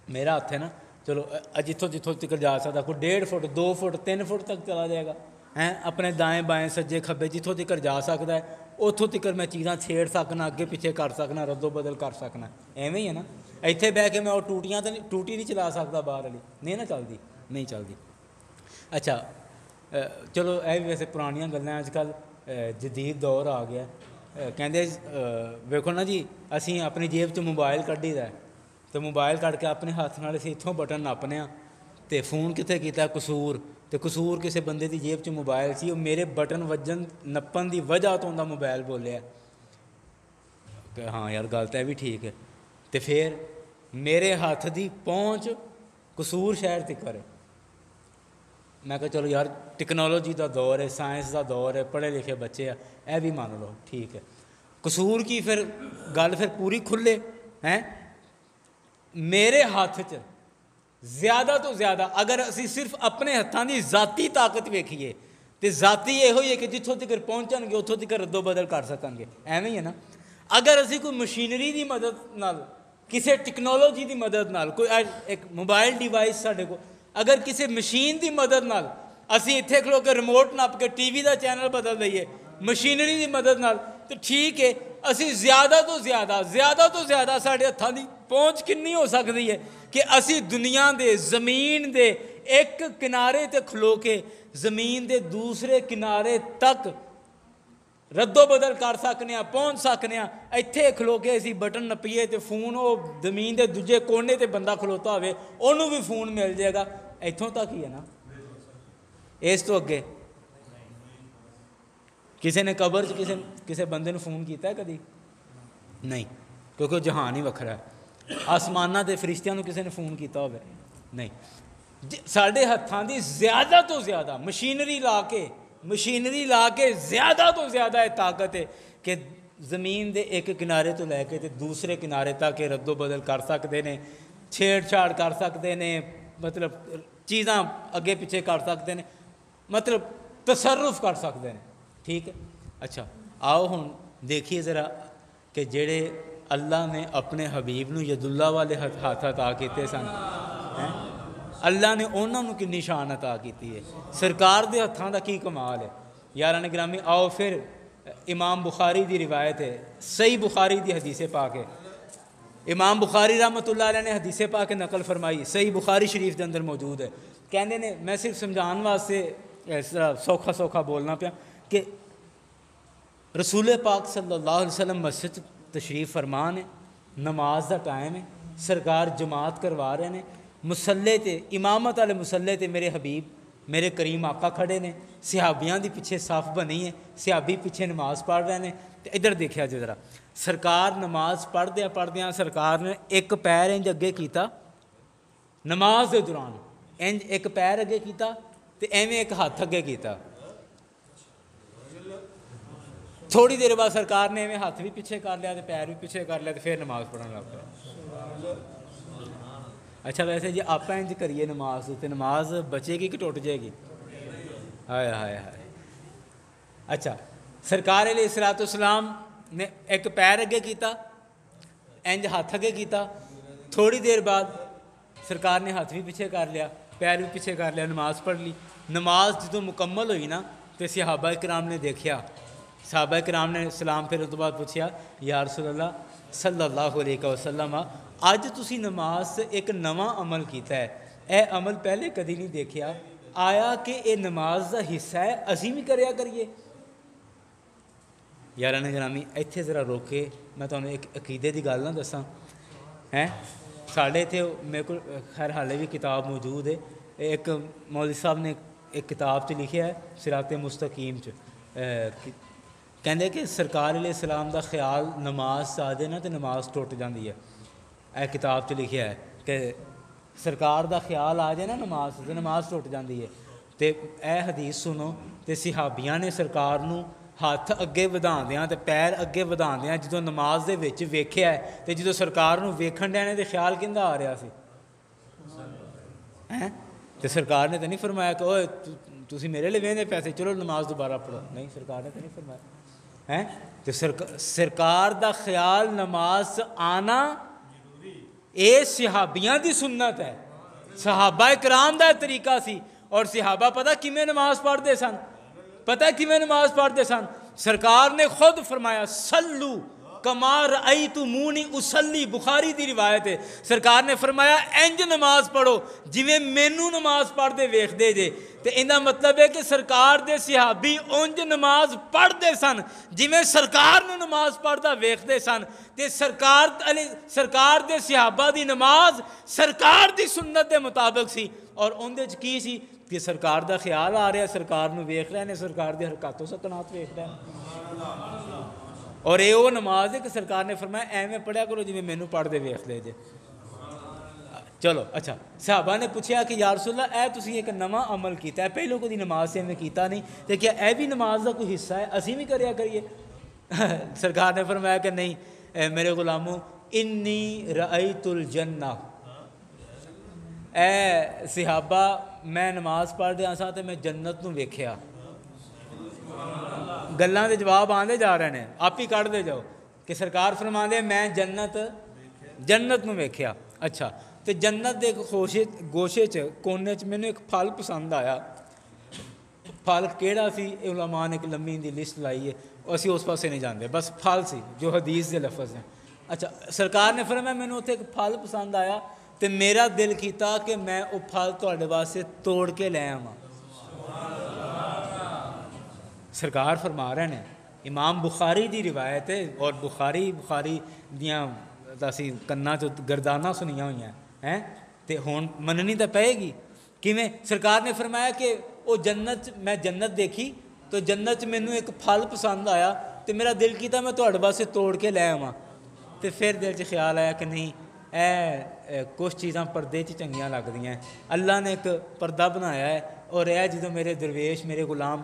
मेरा हत्थ है ना, चलो जिथों जिथों तिकर जा सकता, कोई 1.5 फुट 2 फुट 3 फुट तक चला जाएगा हैं, अपने दाएँ बाएँ सज्जे खब्बे जिथों तिकर जा सकता है, उत्थों तिकर मैं चीज़ां छेड़ सकना, अगे पिछे कर सकना, रद्दो बदल कर सकना। एवें ही है ना, इत्थे बह के मैं वो टूटियां तो नहीं, टूटी नहीं चला सकता, बाहर वाली नहीं ना चलती, नहीं चलती। अच्छा, चलो यह भी वैसे पुरानियां गल्लां, अजकल जदीद दौर आ गया। कहते वेखो ना जी, असी अपनी जेब च मोबाइल कड्ढी दा, तो मोबाइल कढ़ के अपने हत्थ नाल असीं इत्थों बटन नप्पने आ, तो फोन कित्थे कीता? कसूर। तो कसूर किसी बंदे की जेब च मोबाइल सी, मेरे बटन वजन नप्पन की वजह तो उन्दा मोबाइल बोलिया कि हाँ यार गल तो भी ठीक है। तो फिर मेरे हत्थ की पहुँच कसूर शहर तिकर है। मैं कहा चलो यार टेक्नोलॉजी का दौर है, साइंस का दौर है, पढ़े लिखे बच्चे आ, यह भी मान लो ठीक है। कसूर की फिर गल फिर पूरी खुले हैं। मेरे हाथ च ज़्यादा तो ज़्यादा अगर असी सिर्फ अपने हत्थों की ज़ाती ताकत वेखीए तो ज़ाती यो ही है कि जिथों तक पहुँचणगे उत्थों तक रद्दो बदल कर सकेंगे। एवं ही है ना, अगर असी कोई मशीनरी की मदद नाल, किसी टेक्नोलॉजी की मदद नाल, कोई एक मोबाइल डिवाइस साढ़े को, अगर किसी मशीन की मदद नाल असी इत्थे खलो के रिमोट नप के टीवी का चैनल बदल दईए मशीनरी की मदद नाल, तो ठीक है असी ज़्यादा तो ज़्यादा साढ़े हत्थों की पहुँच कितनी हो सकती है कि असी दुनिया के ज़मीन के एक किनारे ते खलो के ज़मीन के दूसरे किनारे तक रद्दो बदल कर सकने, पहुँच सकने। इत्थे खलो के असी बटन नप्पीए तो फोन वो जमीन के दूजे कोने ते बंदा खलोता होवे उन्होंने भी फोन मिल जाएगा। इत्थों तक ही है ना, इस तो अगे किसी ने कबर च किसी बंदे ने फोन किया है कभी? नहीं, क्योंकि जहान ही वखरा है। आसमाना के फरिश्तियां नूं किसी ने फोन किया हो? नहीं। साढ़े हत्थां दी ज़्यादा तो ज़्यादा मशीनरी ला के ज़्यादा तो ज़्यादा ताकत है कि ज़मीन के एक किनारे तो लैके तो दूसरे किनारे तक रद्दो बदल कर सकते हैं, छेड़छाड़ कर सकते हैं, मतलब चीज़ां अगे पिछे कर सकते हैं, मतलब तसर्रुफ कर सकते हैं। ठीक है। अच्छा आओ हुण देखिए ज़रा कि जेड़े अल्लाह ने अपने हबीब नूं यदुल्ला वाले हाथ अता किए सन, अल्लाह ने उन्होंने कितनी शान अता की है। सरकार के हत्थों का की कमाल है यारां ने ग्रामी। आओ फिर इमाम बुखारी की रिवायत है, सही बुखारी की हदीसे पाक है। इमाम बुखारी रहमतुल्लाह अलैह ने हदीसे पाक नकल फरमाई, सही बुखारी शरीफ के अंदर मौजूद है। कहते ने मैं सिर्फ समझाने वास्ते इस तरह सौखा सौखा बोलना पाया कि रसूल पाक सल्लल्लाहु अलैहि वसल्लम मस्जिद तशरीफ फरमा ने, नमाज का टाइम है, सरकार जमात करवा रहे हैं, मुसल्ले ते इमामत वाले मुसल्ले ते मेरे हबीब मेरे करीम आका खड़े ने, सहाबियां दी पिछे साफ बनी है, सहाबी पिछे नमाज पढ़ रहे हैं। तो इधर देखा जो जरा, सरकार नमाज पढ़द्या सरकार ने एक पैर इंज अगे किया नमाज के दौरान, इंज एक पैर अगे किया तो एवें एक हाथ अगे किया। थोड़ी देर बाद सरकार ने एवें हाथ भी पिछे कर लिया तो पैर भी पिछे कर लिया तो फिर नमाज पढ़न लग पाया। अच्छा वैसे जी आप इंज करिए नमाज तो नमाज बचेगी कि टुट जाएगी? हाय हाय हाय। अच्छा सरकार अलैहिस्सलाम ने एक पैर अगे किया, इंज हाथ अगे किया, थोड़ी देर बाद सरकार ने हाथ भी पिछे कर लिया, पैर भी पिछे कर लिया, नमाज पढ़ ली। नमाज जो मुकम्मल हुई ना तो सहाबा कराम ने देखा, सहाबा कराम ने सलाम फिर उस बाद पूछा या रसूल अल्लाह सल्लल्लाहु अलैहि वसल्लम अज तुसी नमाज से एक नवा अमल किया है, यह अमल पहले कभी नहीं देखा, आया कि यह नमाज का हिस्सा है, असी भी करया करिए। यार ने ग्रामी इत्थे जरा रोके मैं तुहानू एक अकीदे की गल ना दसा हैं, साढ़े इत्थे मेरे को खैर हाले भी किताब मौजूद है, एक मौलवी साहब ने एक किताब च लिखा है सिराते मुस्तकीम च, कहते कि सरकार अलैहिस्सलाम का ख्याल नमाज च आ जाए ना तो नमाज टुट जाती है। यह किताब च लिखा है कि सरकार का ख्याल आ जाए ना नमाज तो नमाज टुट जाती है। तो यह हदीस सुनो तो सहाबियां ने सरकार नू हाथ अगे वधांदियां ते पैर अगे वधांदियां जो नमाज दे विच वेख्या है तो जो सरकार नू वेखण डे ने तो ख्याल किंदा आ रहा सी हैं, तो सरकार ने तो नहीं फरमाया कि ओए तुसी मेरे लिए वेंदे पैसे चलो नमाज दोबारा पढ़ो, नहीं सरकार ने तो नहीं फरमाया हैं। तो सरकार दा ख्याल नमाज आना ये सहाबियां दी सुन्नत है, सहाबा कराम दा तरीका सी। और सहाबा पता किमें नमाज पढ़ते सन, पता है किमें नमाज पढ़ते सन? सरकार ने खुद फरमाया सल्लू कमार आई तू मूनी उसली, बुखारी की रिवायत है। सरकार ने फरमाया इंज नमाज पढ़ो जिवें मैनू नमाज पढ़ते वेखदे जे। तो इहदा मतलब है कि सरकार दे सहाबी उंज नमाज पढ़ते सन जिवें सरकार नू नमाज पढ़ता वेखदे सन। तो सरकार दे सहाबा दी नमाज सरकार दी सुन्नत के मुताबिक सी। और उहदे च की सी कि सरकार का ख्याल आ रहा, सरकार नू वेख रहे हैं, सरकार की हरकतों सकनात वेख रहे हैं। और ये वो नमाज है कि सरकार ने फरमाया एवें पढ़िया करो जिवें मैनू पढ़ते वेखदे जे। चलो अच्छा सहाबा ने पूछा कि या रसूल अल्लाह तुसीं एक नवा अमल किया है, पहलों कभी नमाज से एवें किया नहीं, तो क्या यह भी नमाज का कोई हिस्सा है, असीं भी करया करिए? सरकार ने फरमाया कि नहीं मेरे गुलामों इन्नी रअयतुल जन्नह, ए सहाबा मैं नमाज पढ़ रहा सा तो मैं जन्नत नूं वेख्या। गल्लां दे जवाब आते जा रहे हैं, आप ही कढ़ते जाओ कि सरकार फरमाते मैं जन्नत नूं वेख्या। अच्छा तो जन्नत के गोशे च कोने च मैनू एक फल पसंद आया, फल केड़ा सी उलमा ने एक लम्मी दी लिस्ट लाई है, असी उस पासे नहीं जाते, बस फल सी जो हदीस के लफज हैं। अच्छा सरकार ने फरमाया मैनू उत्थे एक फल पसंद आया तो मेरा दिल किया कि मैं वो फल तुहाडे वास्ते तोड़ के लै आवां। सरकार फरमा रहे हैं, इमाम बुखारी की रिवायत है और बुखारी दियाँ असी कन्ना चो गर्दाना सुनिया हुई हैं तो हुण मननी तो पेगी किवें? सरकार ने फरमाया कि वो जन्नत मैं जन्नत देखी तो जन्नत मैनू एक फल पसंद आया तो मेरा दिल किया मैं तुहाडे वास्ते तोड़ के लै आवां। तो फिर दिल च ख्याल आया कि नहीं कुछ चीज़ां पर्दे च चंगियां लगदियां, अल्लाह ने एक पर्दा बनाया है और यह जो मेरे दरवेश मेरे गुलाम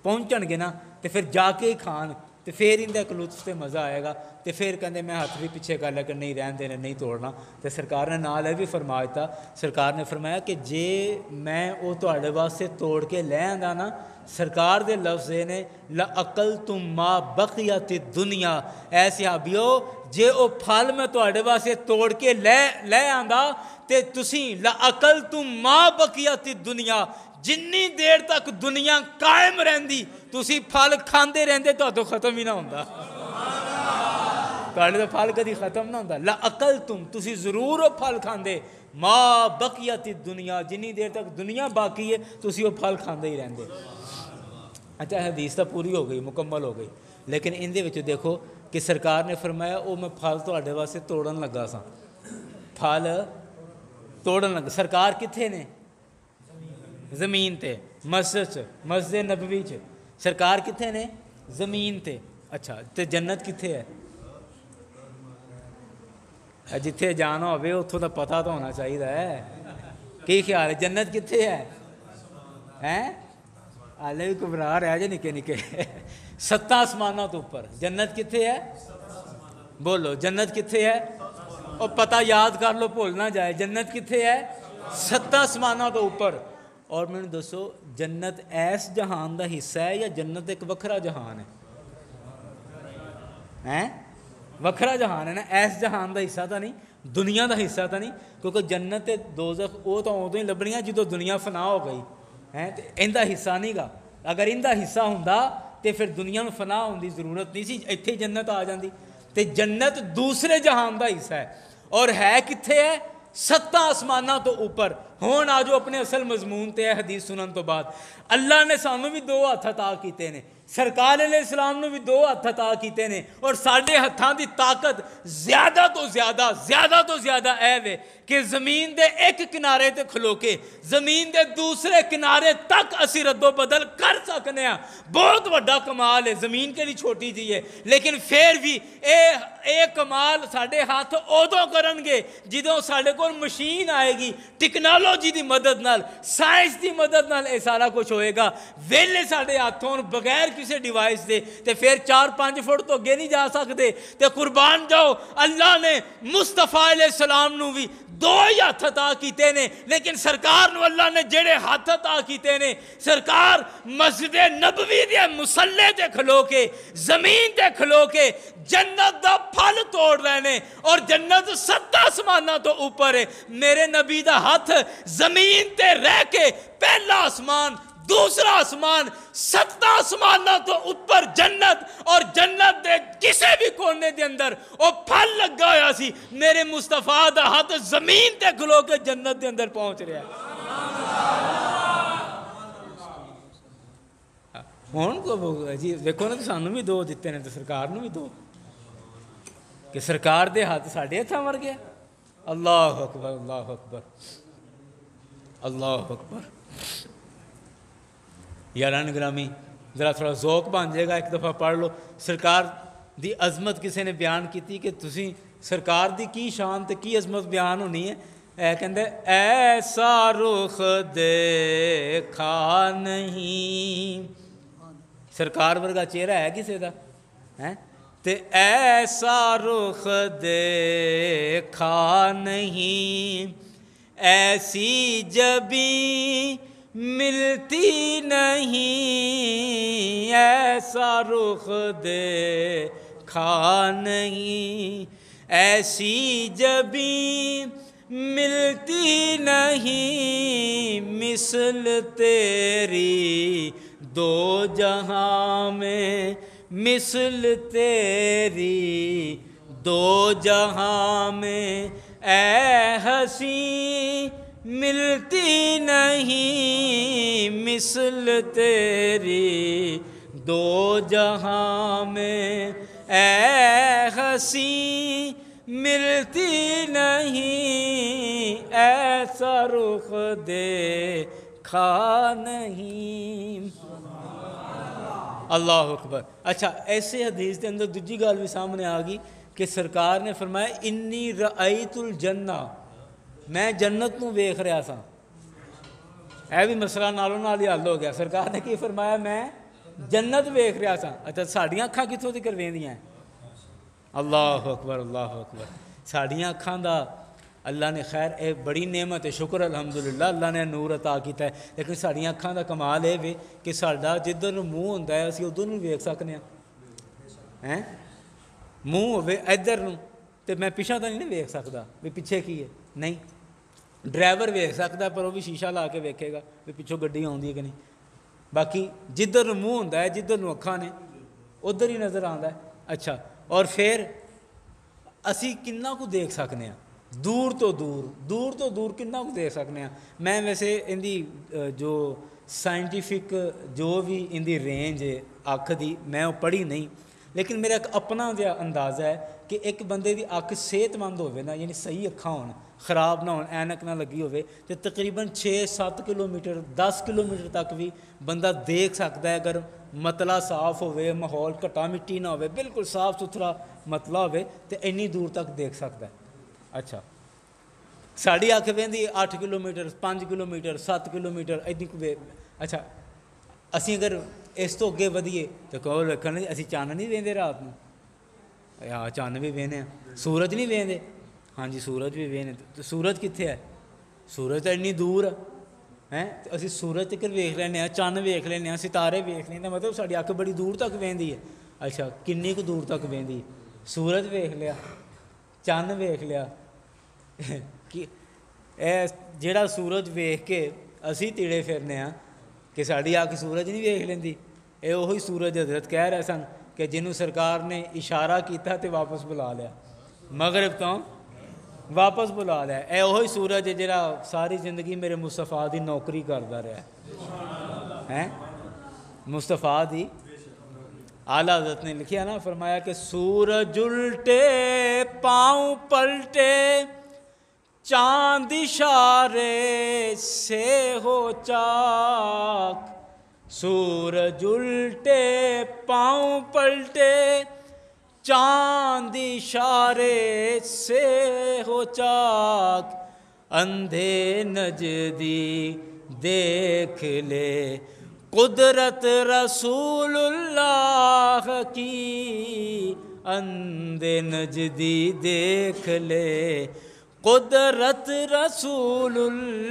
पहुँचणगे ना तो फिर जाके ही खान तो फिर इनका एक लुत्फ तो मज़ा आएगा। तो फिर कहते मैं हाथ भी पिछे कर लिया कि नहीं रहन देने नहीं तोड़ना। तो सरकार ने नाल यह भी फरमा दिता, सरकार ने फरमाया कि जे मैं वो तुहाडे वास्ते तोड़ के लै आंदा ना, सरकार दे लफ्ज़ ने ला अकल तुम माँ बकियत दुनिया, ऐसे सहाबियो जे वो फल मैं तुहाडे वास्ते तोड़ के लै आंदा तो तुसीं ला अकल तुम माँ बकियत दुनिया, जिन्नी देर तक दुनिया कायम रहिंदी तुसी फल खांदे रहिंदे तुहाडों खत्म ही ना होंदा, तुहाडे तो फल कभी खत्म ना होंदा। ला अकल तुसी जरूर वो फल खांदे मां बकियत दुनिया, जिन्नी देर तक दुनिया बाकी है तुसी वो फल खांदे ही रहंदे। अच्छा हदीस तो पूरी हो गई, मुकम्मल हो गई, लेकिन इहदे विच देखो कि सरकार ने फरमाया वो मैं फल तुहाडे वास्ते तोड़न लगा सा, फल तोड़न लगा। सरकार कित्थे ने? ज़मीन ते, मस्जिद नबवी च। सरकार कित्थे ने? ज़मीन ते। अच्छा ते जन्नत कित्थे है? जिथे जाना होवे उत्थों का पता तो होना चाहिए है। की ख्याल है जन्नत कित्थे है? हैं हाले भी घबरा रहा जे निके निके। 7 आसमानों तो ऊपर जन्नत कित्थे है? बोलो जन्नत कित्थे है? और पता याद कर लो, भूल ना जाए। जन्नत कित्थे है? 7 आसमानों तो ऊपर। और मैंने दसो जन्नत ऐस जहान का हिस्सा है या जन्नत एक वखरा जहान है? हैं वखरा जहान है ना, ऐस जहान का हिस्सा तो नहीं, दुनिया का हिस्सा तो नहीं, क्योंकि जन्नत ते दोज़ख वो तो उदों ही लभनियां जो दुनिया फना हो गई है। तो इनका हिस्सा नहीं गा। अगर इनका हिस्सा होंदा तो फिर दुनिया में फना होने की जरूरत नहीं सी, इत्थे ही जन्नत आ जाती। तो जन्नत दूसरे जहान का हिस्सा है। और है कित्थे है? 7 आसमानों तो ऊपर। हुण आ जाओ अपने असल मजमून ते है हदीस सुनन तो बाद। अल्लाह ने सानू भी 2 हत्थ अता कीते ने, सरकार अलैहिस्सलाम नूं भी 2 हत्थ अता कीते ने। और साडे हत्थां दी ताकत ज़्यादा तो ज़्यादा ऐ वे कि ज़मीन दे एक किनारे ते खलो के ज़मीन दे दूसरे किनारे तक असी रद्दो बदल कर सकने हैं। बहुत वड्डा कमाल है। ज़मीन केड़ी छोटी जी है, लेकिन फिर भी ये कमाल साडे हाथ उदों करनगे जिदों साडे कोल मशीन आएगी, टेक्नोलॉजी की मदद नाल, साइंस की मदद नाल ये सारा कुछ होएगा। वेले साडे हाथों बगैर किसी डिवाइस दे ते फिर 4-5 फुट तो अगे नहीं जा सकते। तो कुर्बान जाओ, अल्लाह ने मुस्तफा अलैहिस्सलाम नूं भी 2 ही हत्थ अता कीते ने, लेकिन सरकार नूं अल्लाह ने जेड़े हत्थ अता कीते ने, सरकार मस्जिद नबवी दे मुसल्ले ते खलो के जमीन ते खलो के जन्नत दा फल तोड़ रहे ने। और जन्नत 7 आसमानों तो ऊपर है। मेरे नबी दा हत्थ जमीन ते रह के पहला आसमान, दूसरा आसमान, 7 आसमानों तो ऊपर जन्नत, और जन्नत दे किसी भी कोने दे अंदर वो फल लगा होया सी। मेरे मुस्तफा दा हाथ जमीन ते खलो के जन्नत दे अंदर पहुंच रहा है। हुण को जी देखो ना, सानू भी 2 दिते ने, तो सरकार नूं भी 2, कि सरकार दे हाथ साडे हत्थां वर्गे। अल्लाह अकबर, अल्लाह अकबर, अल्लाह अकबर। यारान ग्रामी ज़रा थोड़ा ज़ौक बन जाएगा, एक दफ़ा पढ़ लो। सरकार दी अजमत किसी ने बयान की कि तुसी सरकार दी की शान ते की अजमत बयान होनी है। कहते ऐसा रुख देखा नहीं, सरकार वर्गा चेहरा है किसी का है? ते ऐसा रुख देखा नहीं, ऐसी जबी मिलती नहीं, ऐसा रुख देखा नहीं, ऐसी जबी मिलती नहीं, मिसल तेरी 2 जहां में, मिसल तेरी 2 जहां में, ऐ हसी मिलती नहीं, मिसल तेरी 2 जहां में, ऐ हसी मिलती नहीं, ऐसा रुख देखा नहीं। अल्लाह अकबर। अच्छा ऐसे हदीस के अंदर दूजी गल भी सामने आ गई कि सरकार ने फरमाया इन्नी रअयतुल जन्ना, मैं जन्नत नूं वेख रहा सा। यह भी मसला नालों नाल ही हल हो गया। सरकार ने की फरमाया, मैं जन्नत वेख रहा सा। अच्छा साड़ियाँ अखां कित्थों तिकर वेंदियां? अल्लाह अकबर, अल्लाह अकबर। साड़ियाँ अखां दा अल्लाह ने खैर ये बड़ी नेमत है, शुक्र अलहमदुलिल्लाह अल्लाह ने नूर अता किया है। लेकिन साड़ियाँ अखां दा कमाल ये वे कि साडा जिधर मूँह होंदा है असीं उधर नूं वेख सकने हैं। मूँह होवे इधर नूं ते मैं पिछा तो नहीं वेख सकता भी पिछे की है, नहीं। ड्राइवर वेख सकता पर वह भी शीशा ला के वेखेगा भी पिछों गड्डी आउंदी है कि नहीं। बाकी जिधर मूँह होंदा है, जिधर नूं अखां ने, उधर ही नज़र आंदा है। अच्छा और फिर असी किन्ना को देख सकने हैं? दूर तो दूर किन्ना कुछ देख सकने। मैं वैसे इंदी जो साइंटिफिक जो भी इंदी रेंज है अख दी मैं वो पढ़ी नहीं, लेकिन मेरा एक अपना जिहा अंदाज़ा है कि एक बंदे दी अख सेहतमंद होवे ना, यानी सही अखां होण, खराब ना हो, ऐनक ना लगी होवे, तो तकरीबन 6-7 किलोमीटर 10 किलोमीटर तक भी बंदा देख सकता है। अगर मतला साफ होवे, माहौल घट्टा मिट्टी ना होवे, बिल्कुल साफ सुथरा मतला होवे, तो इन्नी दूर तक देख सकता है। अच्छा, साड़ी अख वेंदी 8 किलोमीटर 5 किलोमीटर 7 किलोमीटर इन्नी कुछ। अच्छा, असी अगर इस तो अगे वधिए तो कहो वेखण असी चन्न नहीं वेंदे रात में? हाँ, चन्न भी वेखने, सूरज नहीं वेंदे? हाँ जी, सूरज भी वेखने। तो सूरज कित्थे है? सूरज तो इन्नी दूर है, तो असी सूरज तक वेख लैने, चन्न वेख लैने, सितारे वेख लैने, मतलब साड़ी अख बड़ी दूर तक वेंदी है। अच्छा, किन्नी कु दूर तक वेंदी? सूरज वेख लिया, चन्न वेख लिया कि जिहड़ा सूरज वेख के असी तिड़े फिरने कि साड़ी अख सूरज नहीं वेख लेंदी। ये उही सूरज हजरत कह रहे सन कि जिन्हों सरकार ने इशारा किया तो वापस बुला लिया, मगरब तो वापस बुला लिया। ये उही सूरज है जिहड़ा सारी जिंदगी मेरे मुस्तफा की नौकरी करता रहा है। मुस्तफा की आला हज़रत ने लिखिया ना, फरमाया कि सूरज उल्टे पाँव पलटे, चांद इशारे से हो चाक। सूरज उल्टे पाँव पलटे, चांद इशारे से हो चाक। अंधे नजदी देख ले कुदरत रसूलुल्लाह की, अंधे नजदी देख ले कुदरत रसूलुल्लाह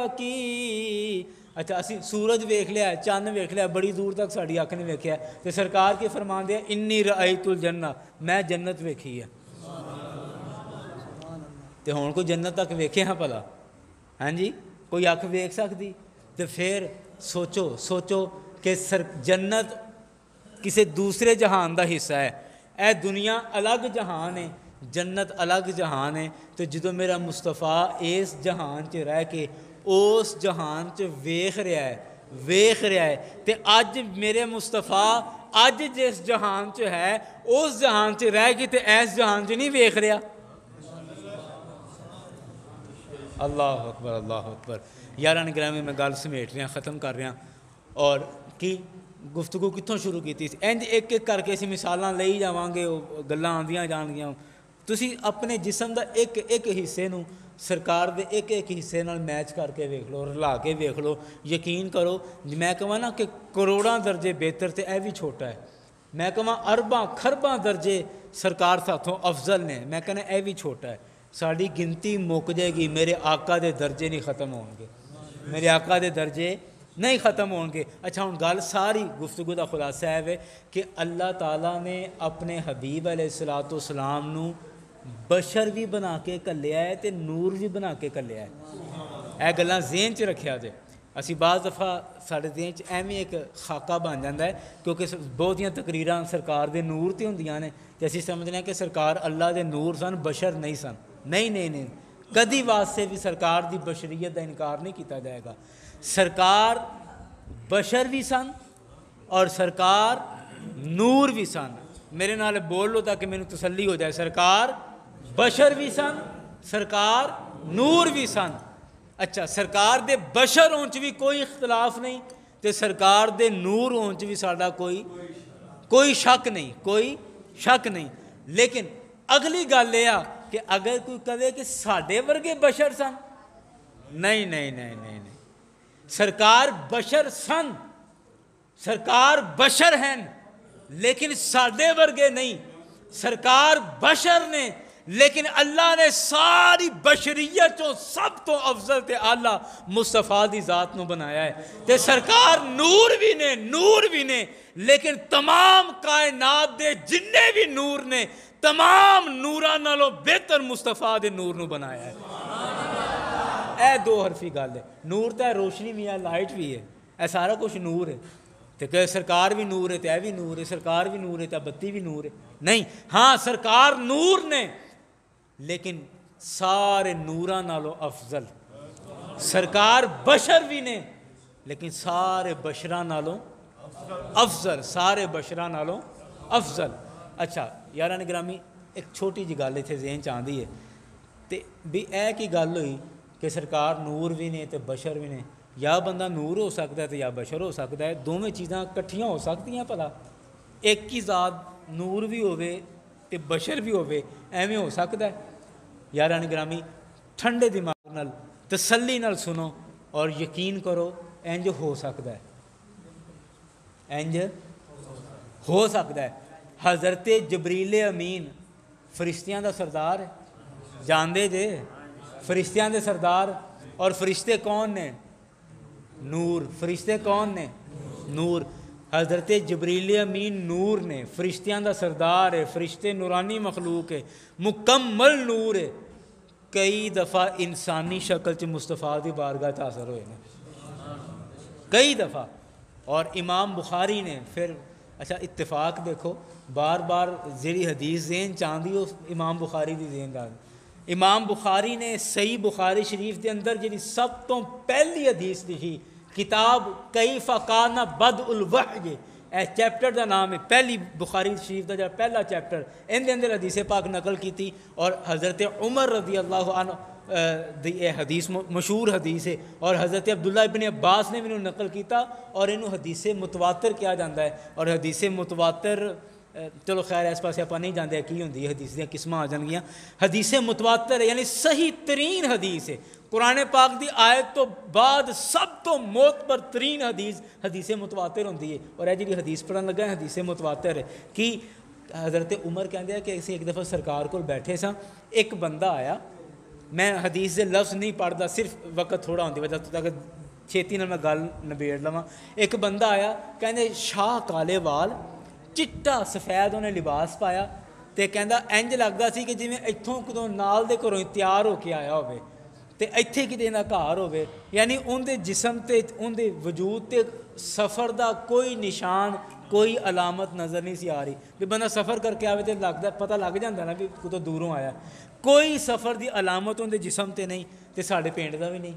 की। अच्छा, असी सूरज वेख लिया, चन्न वेख लिया, बड़ी दूर तक साड़ी अख ने वेख्या, तो सरकार के फरमान दिया इन्नी रअयतुल जन्नत, मैं जन्नत वेखी है। तो हुण कोई जन्नत तक वेखे हाँ भला? हाँ जी, कोई अख वेख सकती? तो फिर सोचो कि जन्नत किसी दूसरे जहान का हिस्सा है, यह दुनिया अलग जहान है, जन्नत अलग जहान है। तो जो मेरा मुस्तफा इस जहान च रह के उस जहान च वेख रहा है, तो अज मेरे मुस्तफा अज जिस जहान च है उस जहान च रह के तो इस जहान च नहीं वेख रहा। अल्लाह अकबर, अल्लाह अकबर। यारां ग्रामी, मैं गल समेट रहा, ख़त्म कर रहा। और की गुफ्तगू कित्थों शुरू की थी? इंज एक एक करके असीं मिसालां लई जावांगे, गल्लां आंदियां जाणगियां। तुसीं अपने जिसम का एक एक हिस्से नूं सरकार के एक एक हिस्से नाल मैच करके वेख लो, रला के वेख लो। यकीन करो, मैं कहां ना कि करोड़ां दर्जे बेहतर तो यह भी छोटा है, मैं कहां अरबां खरबां दर्जे सरकार साथों अफजल ने, मैं कहना यह भी छोटा है। साड़ी गिनती मुक जाएगी, मेरे आका दे दर्जे नहीं ख़त्म होंगे, मेरे आका दे दर्जे नहीं ख़त्म होंगे। अच्छा, हुण गल सारी गुफ्तगू का खुलासा है कि अल्लाह ताला ने अपने हबीब अलैहिस्सलातु वस्सलाम नूं बशर भी बना के घल्लिया है तो नूर भी बना के घल्लिया है। यह गल्लां ज़हन च रखिया जे। असी बाज़ दफ़ा साढ़े ज़हन च एवें एक खाका बन जाता है, क्योंकि बहुतियां तकरीरां सरकार दे नूर ते हुंदियां ने, तो असीं समझने हैं कि सरकार अल्लाह दे नूर सन, बशर नहीं सन। नहीं, कदी वास्ते भी सरकार की बशरीयत का इनकार नहीं किया जाएगा। सरकार बशर भी सन और सरकार नूर भी सन। मेरे नाल बोल लो ताकि मैनूं तसल्ली हो जाए। सरकार बशर भी सन, सरकार नूर भी सन। अच्छा, सरकार दे बशर होने च भी कोई इख्तलाफ नहीं, तो सरकार दे नूर होने च भी साडा कोई शक नहीं, कोई शक नहीं। लेकिन अगली गल यह कि अगर कोई कहे कि साडे वर्गे बशर सन, नहीं, सरकार बशर सन, सरकार बशर हैं, लेकिन साडे वर्गे नहीं। सरकार बशर ने, लेकिन अल्लाह ने सारी बशरीयत चो सब तो अफजल ते आला मुस्तफा दी जात नूं बनाया है। ते सरकार नूर भी ने, लेकिन तमाम कायनात दे जिन्ने भी नूर ने, तमाम नूरां नालों बेहतर मुस्तफा दे नूर नूं बनाया है। यह दो हरफी गल है। नूर तो रोशनी भी है, लाइट भी है, यह सारा कुछ नूर है। तो क्या सरकार भी नूर है तो यह भी नूर है, सरकार भी नूर है तो बत्ती भी नूर है? नहीं। हाँ, सरकार नूर ने, लेकिन सारे नूरां नालों अफजल। सरकार बशर भी ने लेकिन सारे बशरां नालों अफजल, सारे बशरां नालों अफजल। अच्छा यारा ने ग्रामी, एक छोटी जी गल इत्थे ज़हन च आंदी है तो भी ऐ की गल हुई कि सरकार नूर भी ने तो बशर भी ने, या बंदा नूर हो सकता है तो या बशर हो सकता है, दोवें चीज़ां कट्ठियां हो सकदियां भला? एक ही ज़ात नूर भी होवे ते बशर भी होवे, एवें हो सकता है? यारा ने ग्रामी, ठंडे दिमाग नाल तसल्ली नाल सुनो और यकीन करो, इंज हो सकता है, इंज हो सकता है। हज़रत जबरील अमीन फरिश्तियां दा सरदार है, जानदे जे फरिश्तियां दे सरदार। और फरिश्ते कौन ने? नूर। फरिश्ते कौन ने? नूर। हज़रत जबरील अमीन नूर ने, फरिश्तियां दा सरदार है, फरिश्ते नूरानी मखलूक है, मुकम्मल नूर है। कई दफ़ा इंसानी शक्ल च मुस्तफ़ा की बारगाह च हाज़र हुए हैं, कई दफ़ा। और इमाम बुखारी ने फिर, अच्छा इत्तेफाक देखो, बार बार जी हदीस ज़हन च आंदी उस इमाम बुखारी की ज़हन आ। इमाम बुखारी ने सही बुखारी शरीफ के अंदर जी सब तो पहली हदीस लिखी, किताब कई फ़काना बद उल वहय, ए चैप्टर का नाम है, पहली बुखारी शरीफ का जो पहला चैप्टर, इनके अंदर हदीस पाक नकल की। और हज़रत उमर रज़ी अल्लाह अन्हु ये हदीस मशहूर हदीस है, और हज़रत अब्दुल्ला इब्न अब्बास ने भी नकल किया, और इनू हदीस मुतवातर कहा जाता है। और हदीस मुतवातर, चलो खैर इस पास आप नहीं जानते की होंगी, हदीस दी किस्मां आ जाएंगियां। हदीस मुतवातर यानी सही तरीन हदीस है, कुरान पाक की आयत तो बाद सब तो मोतबर तरीन हदीस मुतवातर होंगी है। और यह जी हदीस पढ़न लगा हदीस मुतवातर है कि हज़रत उमर कहते हैं कि असीं एक दफ़ा सरकार को बैठे सां, एक बंदा आया, मैं हदीस के लफ्ज़ नहीं पढ़ता, सिर्फ वक्त थोड़ा होने की वजह तक छेती नाल मैं गल नबेड़ लवां। एक बंदा आया, कहते शाह काले वाल, चिट्टा सफ़ैद उन्हें लिबास पाया, तो कहता इंज लगता सी कि जिवें इत्थों कदों नाल दे घरों तैयार होके आया होवे ते इत्थे किते इहदा घर होवे। यानी उनके जिसम ते उनके वजूद ते सफ़र का कोई निशान, कोई अलामत नज़र नहीं सी आ रही। भी बंदा सफ़र करके आवे तो लगता, पता लग जाता ना भी कुतों दूरों आया। कोई सफ़र की अलामत उनके जिसम ते नहीं, तो साढ़े पिंड का भी नहीं,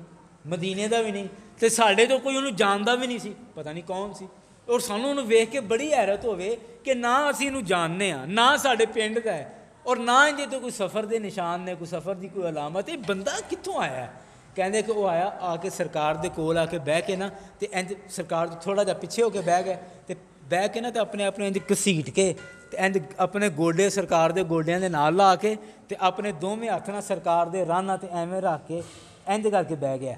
मदीने का भी नहीं, तो साढ़े तो कोई उन्होंने जानता भी नहीं सी, पता नहीं कौन सी। और सानू उन्होंने वेख के बड़ी हैरत होवे कि ना असीं इहनूं जानने आ, ना साढ़े पिंड का है, और ना इंजे तो कोई सफ़र के निशान ने, कोई सफ़र की कोई अलामत। ये बंदा कित्थों आया है? कहते कि वो आया, आके सरकार के कोल आके बह के ना, तो इंज सरकार तो थोड़ा जा पिछे होके बह गए, तो बह के ना तो अपने अपने इंज घसीट के इंज अपने गोडे सरकार के गोडियां के नाल ला के, तो अपने दोवें हत्थ नाल सरकार के राना ते एवें रख के इंज करके बह गया,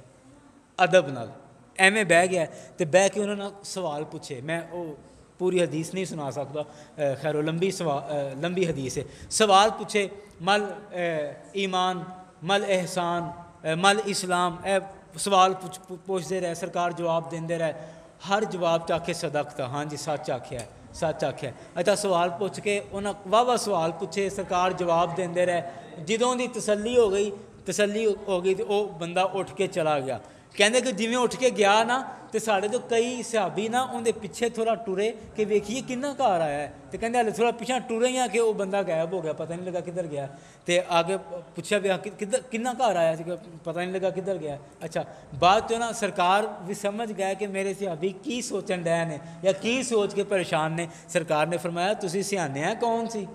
अदब नाल एवें बह गया। तो बह के उन्होंने सवाल पूछे, मैं वो पूरी हदीस नहीं सुना सकता, खैर लंबी हदीस है। सवाल पूछे, मल ईमान, मल एहसान, मल इस्लाम, सवाल पूछते रहे, सरकार जवाब देंदे रहे। हर जवाब च आखे सदकता, हाँ जी सच आख्या है, सच आख्या है। अच्छा सवाल पूछ के उन्हें वाह सवाल पूछे, सरकार जवाब देंदे रहे। जदों की तसल्ली हो गई तो वह बंदा उठ के चला गया। कहते कि जिमें उठ के गया ना, तो साढ़े तो कई सहाबी ना उनके पिछे थोड़ा टुरे कि वेखिए किन्ना घर आया है, तो कहते हले थोड़ा पिछा टुरे ही कि वह बंदा गायब हो गया, पता नहीं लगा किधर गया। तो आगे पूछा भी किधर किन्ना घर आया, पता नहीं लगा किधर गया। अच्छा बाद तो ना सरकार भी समझ गया कि मेरे सहाबी की सोचन डे ने या की सोच के परेशान ने। सरकार ने फरमाया तुसीं सियाने है कौन सी?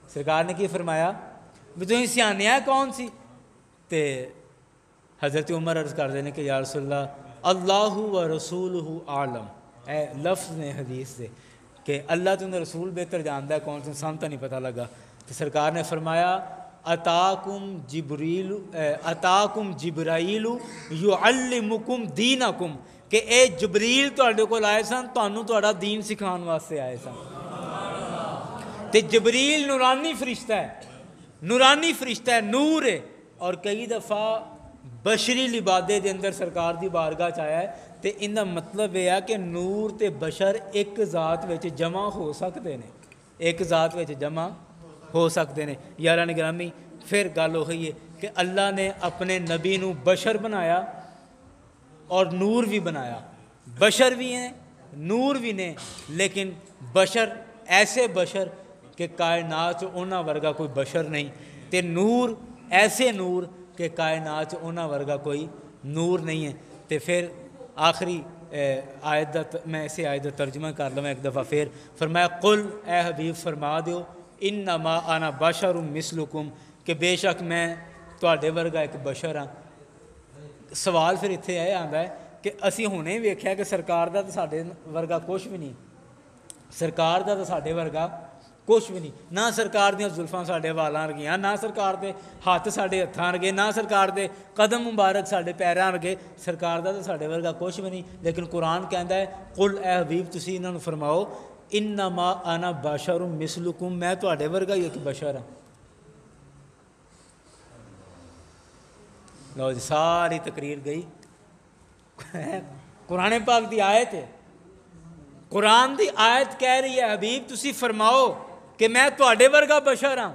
सरकार ने की फरमाया भी तुसीं सियाने है कौन सी? तो हज़रत उमर अर्ज़ करते हैं कि या रसूलल्लाह अल्लाहु व रसूलुहु आलम, ए लफ्ज़ ने हदीस से कि अल्लाह तो रसूल बेहतर जानता है कौन सा, सानू तो नहीं पता लगा। तो सरकार ने फरमाया अताकुम जिब्राइलु युअल्लिमुकुम दीनकुम, कि ए जबरील तुहाडे कोल आए सन, तुहानू तुहाडा दीन सिखाने वास्ते आए सन। तो जबरील नूरानी फरिश्ता है, नूरानी फरिश्ता है, नूर है। और कई दफ़ा बशरी लिबादे के अंदर सरकार की बारगाह च आया है। तो इनका मतलब यह है कि नूर तो बशर एक जात में जमा हो सकते हैं, एक जात में जमा हो सकते हैं। यारा ने ग्रामी फिर गल वही है कि अल्लाह ने अपने नबी नू बशर बनाया और नूर भी बनाया। बशर भी हैं, नूर भी ने, लेकिन बशर ऐसे बशर कि कायनात उन्हां वर्गा कोई बशर नहीं। तो नूर ऐसे नूर कि कायनात च उन्हां वर्गा कोई नूर नहीं है। तो फिर आखिरी आयत का मैं इसे आयत का तर्जमा कर लवां एक दफ़ा फिर फरमाया, कुल ए हबीब फरमा दो इन्नमा आना बशरुम मिसलुकुम, कि बेशक मैं तुहाडे वर्गा एक बशर हाँ। सवाल फिर इत्थे यह आंदा है कि असी हुणे वेख्या कि सरकार दा तो साडे वर्गा कुछ भी नहीं, सरकार दा तो साडे वर्गा कुछ भी नहीं, ना सरकार दियां जुल्फां साडे वालां वर्गियां, ना सरकार दे हत्थ साडे हत्थां वर्गे, ना सरकार दे कदम मुबारक साडे पैरां वर्गे, सरकार दा तो साडे वर्गा कुछ भी नहीं। लेकिन कुरान कहता है कुल ए हबीब तुसीं इन्हां नूं फरमाओ इन्नमा आना बशरुम मिसलुकुम, मैं तुहाडे वर्गा ही एक बशर हाँ। लो जी सारी तकरीर गई। कुरान पाक की आयत है, कुरान की आयत कह रही है हबीब तुसी फरमाओ कि मैं तुहाडे वर्गा बशर हाँ,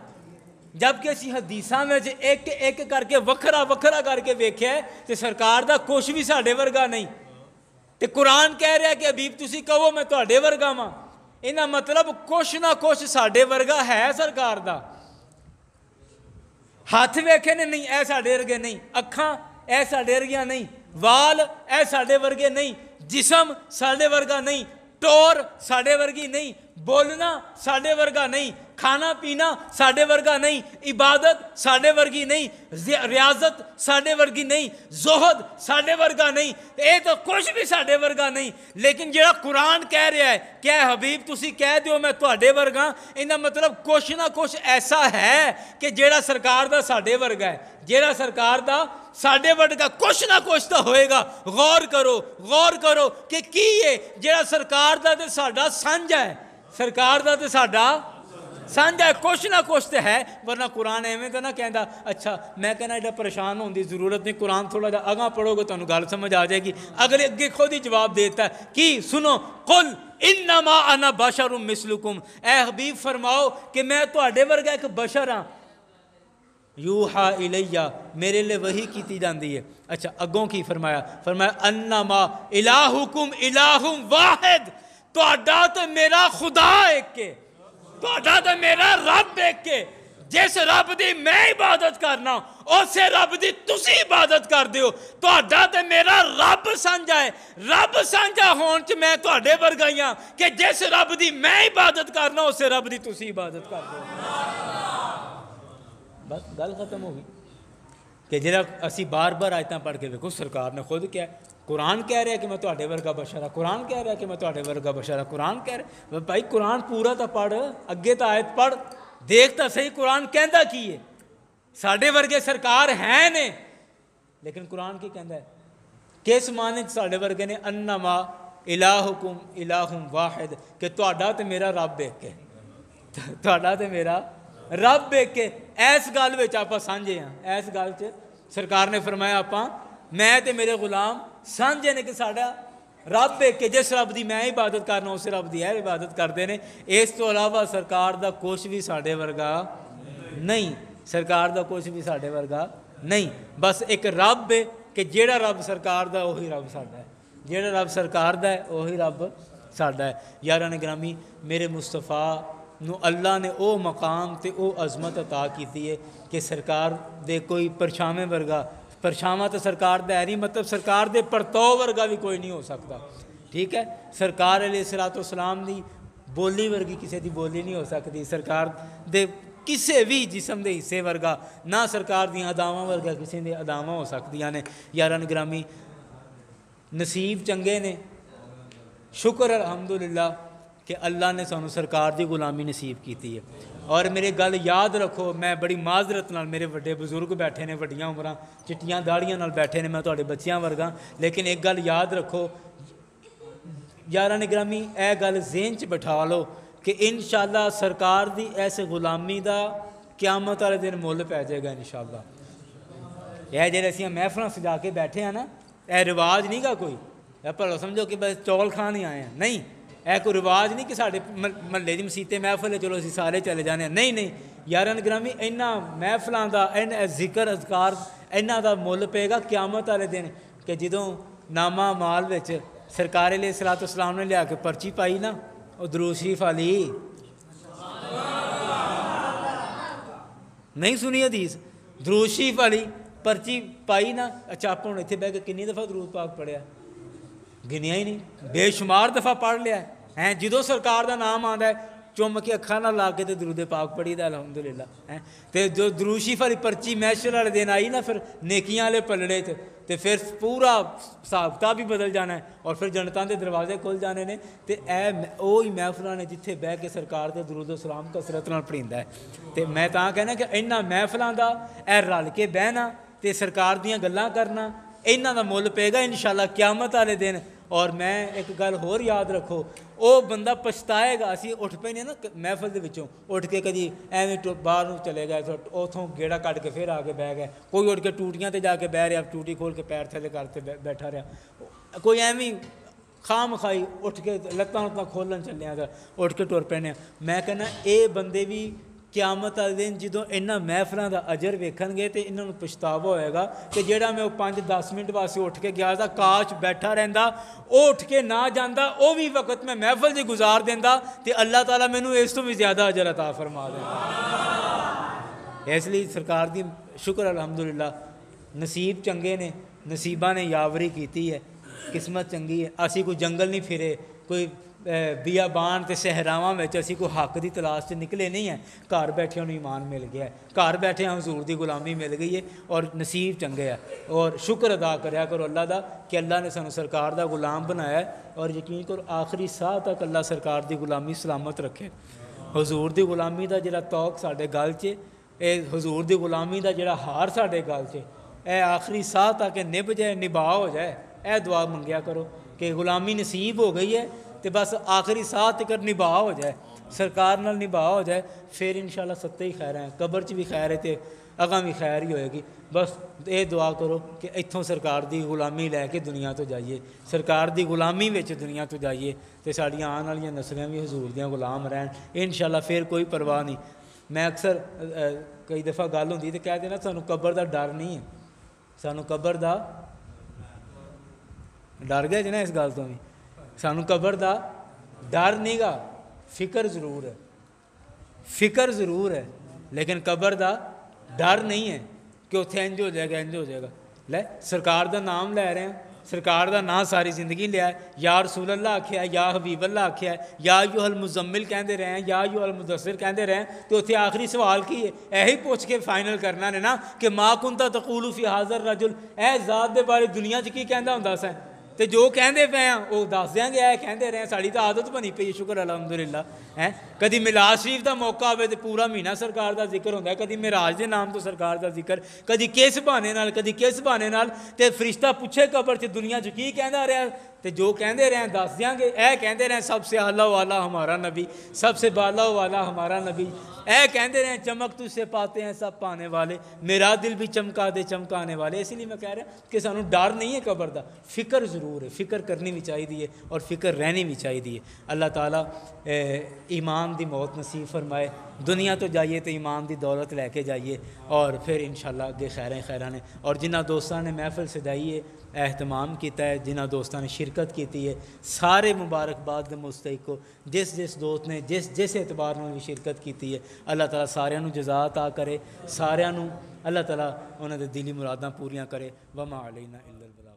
जबकि असी हदीसां में एक एक करके वखरा वखरा करके वेख्या है तो सरकार का कुछ भी साडे वर्गा नहीं। तो कुरान कह रहा है कि हबीब तुसी कहो मैं तुहाडे वर्गा वां, इहदा मतलब कुछ ना कुछ साडे वर्गा है सरकार का। हाथ वेखे ने नहीं ए साडे वर्गे नहीं, अखां ए साडे वर्गियां नहीं, वाल ए साडे वर्गे नहीं, जिसम साडे वर्गा नहीं, टोर साडे वर्गी नहीं, बोलना साडे वर्गा नहीं, खाना पीना साडे वर्गा नहीं, इबादत साडे वर्गी नहीं, रियाजत साडे वर्गी नहीं, जोहद साडे वर्गा नहीं, ये तो कुछ भी साडे वर्गा नहीं। लेकिन जेड़ा कुरान कह रहा है क्या हबीब तुसी कह दियो मैं तुहाडे वर्गा, इहदा मतलब कुछ ना कुछ ऐसा है कि जेड़ा सरकार दा साडे वर्गा है, जेड़ा सरकार दा साडे वर्गा कुछ ना कुछ तो होएगा। गौर करो कि की है जेड़ा सरकार दा ते साडा साझा है, सरकार दा ते साडा साझा है, कुछ ना कुछ तो है। वरना कुरान एवं तो ना कहता। अच्छा मैं कहना एडा परेशान होने की जरूरत नहीं, कुरान थोड़ा जा अगां पढ़ोगे तो गल समझ आ जाएगी। अगले अगे खुद ही जवाब देता है कि सुनो कुल इन्नमा अना बशरुम मिसलुकुम, ए हबीब फरमाओ कि मैं तुहाडे वर्गा एक बशर हाँ, यूहा इलैया मेरे लिए वही की जाती है। अच्छा अगों की फरमाया, फरमाया अन्नमा इलाहुकुम इलाहुम वाहिद, तुहाडा ते मेरा खुदा एक के, तुहाडा ते मेरा रब एक के, जिस रब दी मैं इबादत करना उसे रब दी तुसी इबादत करदे हो। तुहाडा ते मेरा रब साझा है, रब साझा होने च मैं तुहाडे वर्गा ही हां कि जिस रब दी मैं इबादत करना उसे रब दी तुसी इबादत करदे हो। बस गल खत्म हो गई। कि जरा असी बार बार आयतां पढ़ के देखो, सरकार ने खुद क्या है, कुरान कह रहा है कि मैं तुहाडे वर्गा बशर हाँ, कुरान कह रहा है कि मैं तुहाडे वर्गा बशर हाँ, कुरान कह रहा भाई कुरान पूरा तो पढ़, अगे तो आयत पढ़, देख तो सही कुरान कहता की है। साडे वर्गे सरकार है ने, लेकिन कुरान की कहता है किस माने साडे वर्गे ने अन्नमा इलाहुकुम इलाहुम वाहिद, कि तुहाडा ते मेरा रब एक है, तुहाडा ते मेरा रब एक के। इस गल विच आपां सांझे हाँ, इस गल च सरकार ने फरमाया आपां मैं ते मेरे गुलाम सांझे ने कि साडा रब एक के, जिस रब की मैं इबादत करना उस रब की यह इबादत करते हैं। इस तो अलावा सरकार का कुछ भी साडे वर्गा नहीं, सरकार का कुछ भी साडे वर्गा नहीं। बस एक रब है कि जेड़ा रब सरकार दा उही रब साडा है, जेड़ा रब सरकार दा है उही रब साडा है। यारां ने ग्रामी मेरे मुस्तफा नू अल्लाह ने वो मकाम ते वो अजमत अता की है कि सरकार दे कोई परछावें वर्गा, परछावां तो सरकार दा है नहीं, मतलब सरकार दे परतौ वर्गा भी कोई नहीं हो सकता। ठीक है, सरकार अलैहिस्सलाम दी बोली वर्गी किसी की बोली नहीं हो सकती, सरकार दे किसी भी जिसम के हिस्से वर्गा ना सरकार दी अदावां वर्गा किसी दी अदावां हो सकदियां ने। यारां ग्रामी नसीब चंगे ने, शुक्र अल्हम्दुलिल्लाह कि अल्लाह ने सानू सरकार की गुलामी नसीब की है। और मेरे गल याद रखो, मैं बड़ी माजरत नाल, मेरे वड्डे बजुर्ग बैठे ने, वड्डियां उमरां चिट्टियां दाड़ियां नाल बैठे ने, मैं तुहाडे बच्चियां वर्गा, लेकिन एक गल याद रखो यारां ने ग्रामी, यह गल ज़हन च बिठा लो कि इंशाअल्लाह सरकार की इस गुलामी का क़यामत वाले दिन मुल पै जाएगा इंशाअल्लाह। यह जेह्ड़े असीं महफिलां सजा के बैठे हैं ना, यह रिवाज नहीं गा कोई, भला समझो कि बस चौल खान ही आए हैं, नहीं, यह कोई रिवाज नहीं कि साढ़े महल्ले की मसीते महफिल है चलो असीं सारे चले जाने, नहीं नहीं। यारां ग्रामी इन्हां महफिलों का इन जिक्र अज़कार इन्हां दा मुल पेगा क़यामत वाले दिन कि जदों नामा माल विच सरकार अलैहिस्सलाम ने लिया के पर्ची पाई ना, वो दरूद शरीफ वाली नहीं सुनी हदीस, दरूद शरीफ वाली पर्ची पाई ना, अच्छा आप हुण इत्थे बह के किन्नी दफ़ा दरूद पाक पढ़िया? गिनिया ही नहीं, बेशुमार दफ़ा पढ़ लिया है। जो सरकार का नाम आता है चुम के अखा ना ला के तो दरूद पाक पढ़ी दा अलहमदुलिल्लाह है। तो जो दरूद शरीफ वाली पर्ची मैशर वाले दिन आई ना, फिर नेकियां वाले पलड़े तो फिर पूरा हिसाब किताब भी बदल जाना है और फिर जनता के दरवाजे खुल जाने ने। तो ही महफिलों ने जिथे बह के सरकार के दरूद सलाम कसरत नाल पढ़ींदा है। तो मैं तां कहना कि इन्हां महफिलों का रल के बहना तो सरकार दीयां गल्लां करना, इन्हां दा मुल पेगा इंशाअल्लाह क़यामत वाले दिन। और मैं एक गल होर याद रखो, वो बंदा पछताएगा। असी उठ पैने ना महफिल के विचों उठ के कभी एवें बाहर चले गए, उतों गेड़ा कट के फिर आके बह गए, कोई उठ के टूटियां ते जाके बह रहा, टूटी खोल के पैर थले करते बैठा रहा, कोई एवें खाम खाई उठ के लत्तां लुत्तां खोलन चलिया उठ के टुर पैने। मैं कहना ये बंदे भी क़यामत वाले दिन जो इन्होंने महफिलों का अजर वेखणगे तो इन्होंने पछतावा होएगा कि जोड़ा मैं 5-10 मिनट वास्ते उठ के गया था, काश बैठा रहिंदा, वो उठ के ना जाता, वो भी वक्त मैं महफिल जी गुजार देंदा तो अल्लाह ताला मैनू इस तो भी ज़्यादा अजर अता फरमा देंदा। इसलिए सरकार की शुक्र अलहमदुलिल्लाह, नसीब चंगे ने, नसीबा ने यावरी की है, किस्मत चंगी है। असी कोई जंगल नहीं फिरे, कोई बियाबान तो सहरावां में असी कोई हक की तलाश से निकले नहीं है। घर बैठे उन्हें ईमान मिल गया है, घर बैठे हजूर की गुलामी मिल गई है और नसीब चंगे है। और शुक्र अदा करया करो अल्लाह का कि अल्लाह ने सानू सरकार का गुलाम बनाया और यकीन करो आखिरी साह तक अल्लाह सरकार की गुलामी सलामत रखे। हजूर की गुलामी का जोड़ा तौक साढ़े गल च, हजूर की गुलामी का जोड़ा हार साढ़े गल च, यह आखिरी साह तक निभ जाए, निभा हो जाए, यह दुआ मंगया करो कि गुलामी नसीब हो गई है तो बस आखिरी साह तक निभा हो जाए, सरकार नाल निभा हो जाए, फिर इंशाअल्लाह सत्ते ही खैर है, कबर च भी खैर है तो अगां भी खैर ही होएगी। बस ये दुआ करो कि इत्थों सरकार की गुलामी लैके दुनिया तो जाइए, सरकार की गुलामी में दुनिया तो जाइए तो साड़ियाँ आने वाली नस्लें भी हजूर दियां गुलाम रहन इंशाअल्लाह। फिर कोई परवाह नहीं। मैं अक्सर कई दफ़ा गल होंदी तो कह देना सानू कबर का डर नहीं है, सानू कबर का डर गया जी ना, इस गल तो भी सानू कबर का डर नहीं गा, फिक्र जरूर है, फिक्र जरूर है, लेकिन कबर का डर नहीं है कि उत्थे इंज हो जाएगा, इंज हो जाएगा। लै सरकार का नाम लै रहे हैं, सरकार का नाम सारी जिंदगी लिया, या रसूल अल्लाह आख्या, या हबीब अल्लाह आख्या, या यूहल मुजम्मिल कहते रहे हैं, या यूहल मुदस्सिर कहते रहे हैं, तो उत्थे आखिरी सवाल की है? यही पूछ के फाइनल करना ने ना कि माँ कुंता तकूलू फी हाज़र रजुल, ए ज़ात के बारे दुनिया च की कहता हुंदा सा, तो जो कहते पे हैं वो दस देंगे, है कहते रहे, साड़ी तो आदत बनी पई, शुक्र अलहमदुलिल्लाह है। कभी मिलाद शरीफ का मौका आए तो पूरा महीना सरकार का जिक्र होंदा है, कभी मिराज के नाम तो सरकार का जिक्र, कभी किस बहाने नाल, कभी किस बहाने नाल, ते फरिश्ता पूछे कबर च दुनिया च की कहता रहा, तो जो कहते रहे दस देंगे। ए कहते रहे सबसे आला वाला हमारा नबी, सबसे बाला वाला हमारा नबी, ए कहते रहे चमक तुझसे पाते हैं सब पाने वाले, मेरा दिल भी चमका दे चमकाने वाले। इसलिए मैं कह रहा कि सानू डर नहीं है कबर का, फिक्र जरूर है, फिक्र करनी भी चाहिए और फिक्र रहनी भी चाहिए। अल्लाह ताला ईमान की मौत नसीब फरमाए, दुनिया तो जाइए तो ईमान की दौलत लैके जाइए और फिर इंशाअल्लाह अगे खैर खैर ने। और जिन्होंने दोस्तों ने महफिल सजाई है, एहतमाम किया है, जिन्होंने दोस्तों ने शिरकत की है, सारे मुबारकबाद के मुस्तहिक को, जिस जिस दोस्त ने जिस जिस एतबार में भी शिरकत की है, अल्लाह ताला सारिਆਂ ਨੂੰ जज़ा अता करे, सारिਆਂ ਨੂੰ अल्लाह ताला उन्होंने दिली मुरादां पूरियां करे। वमा अलैना इल्लल बलाग।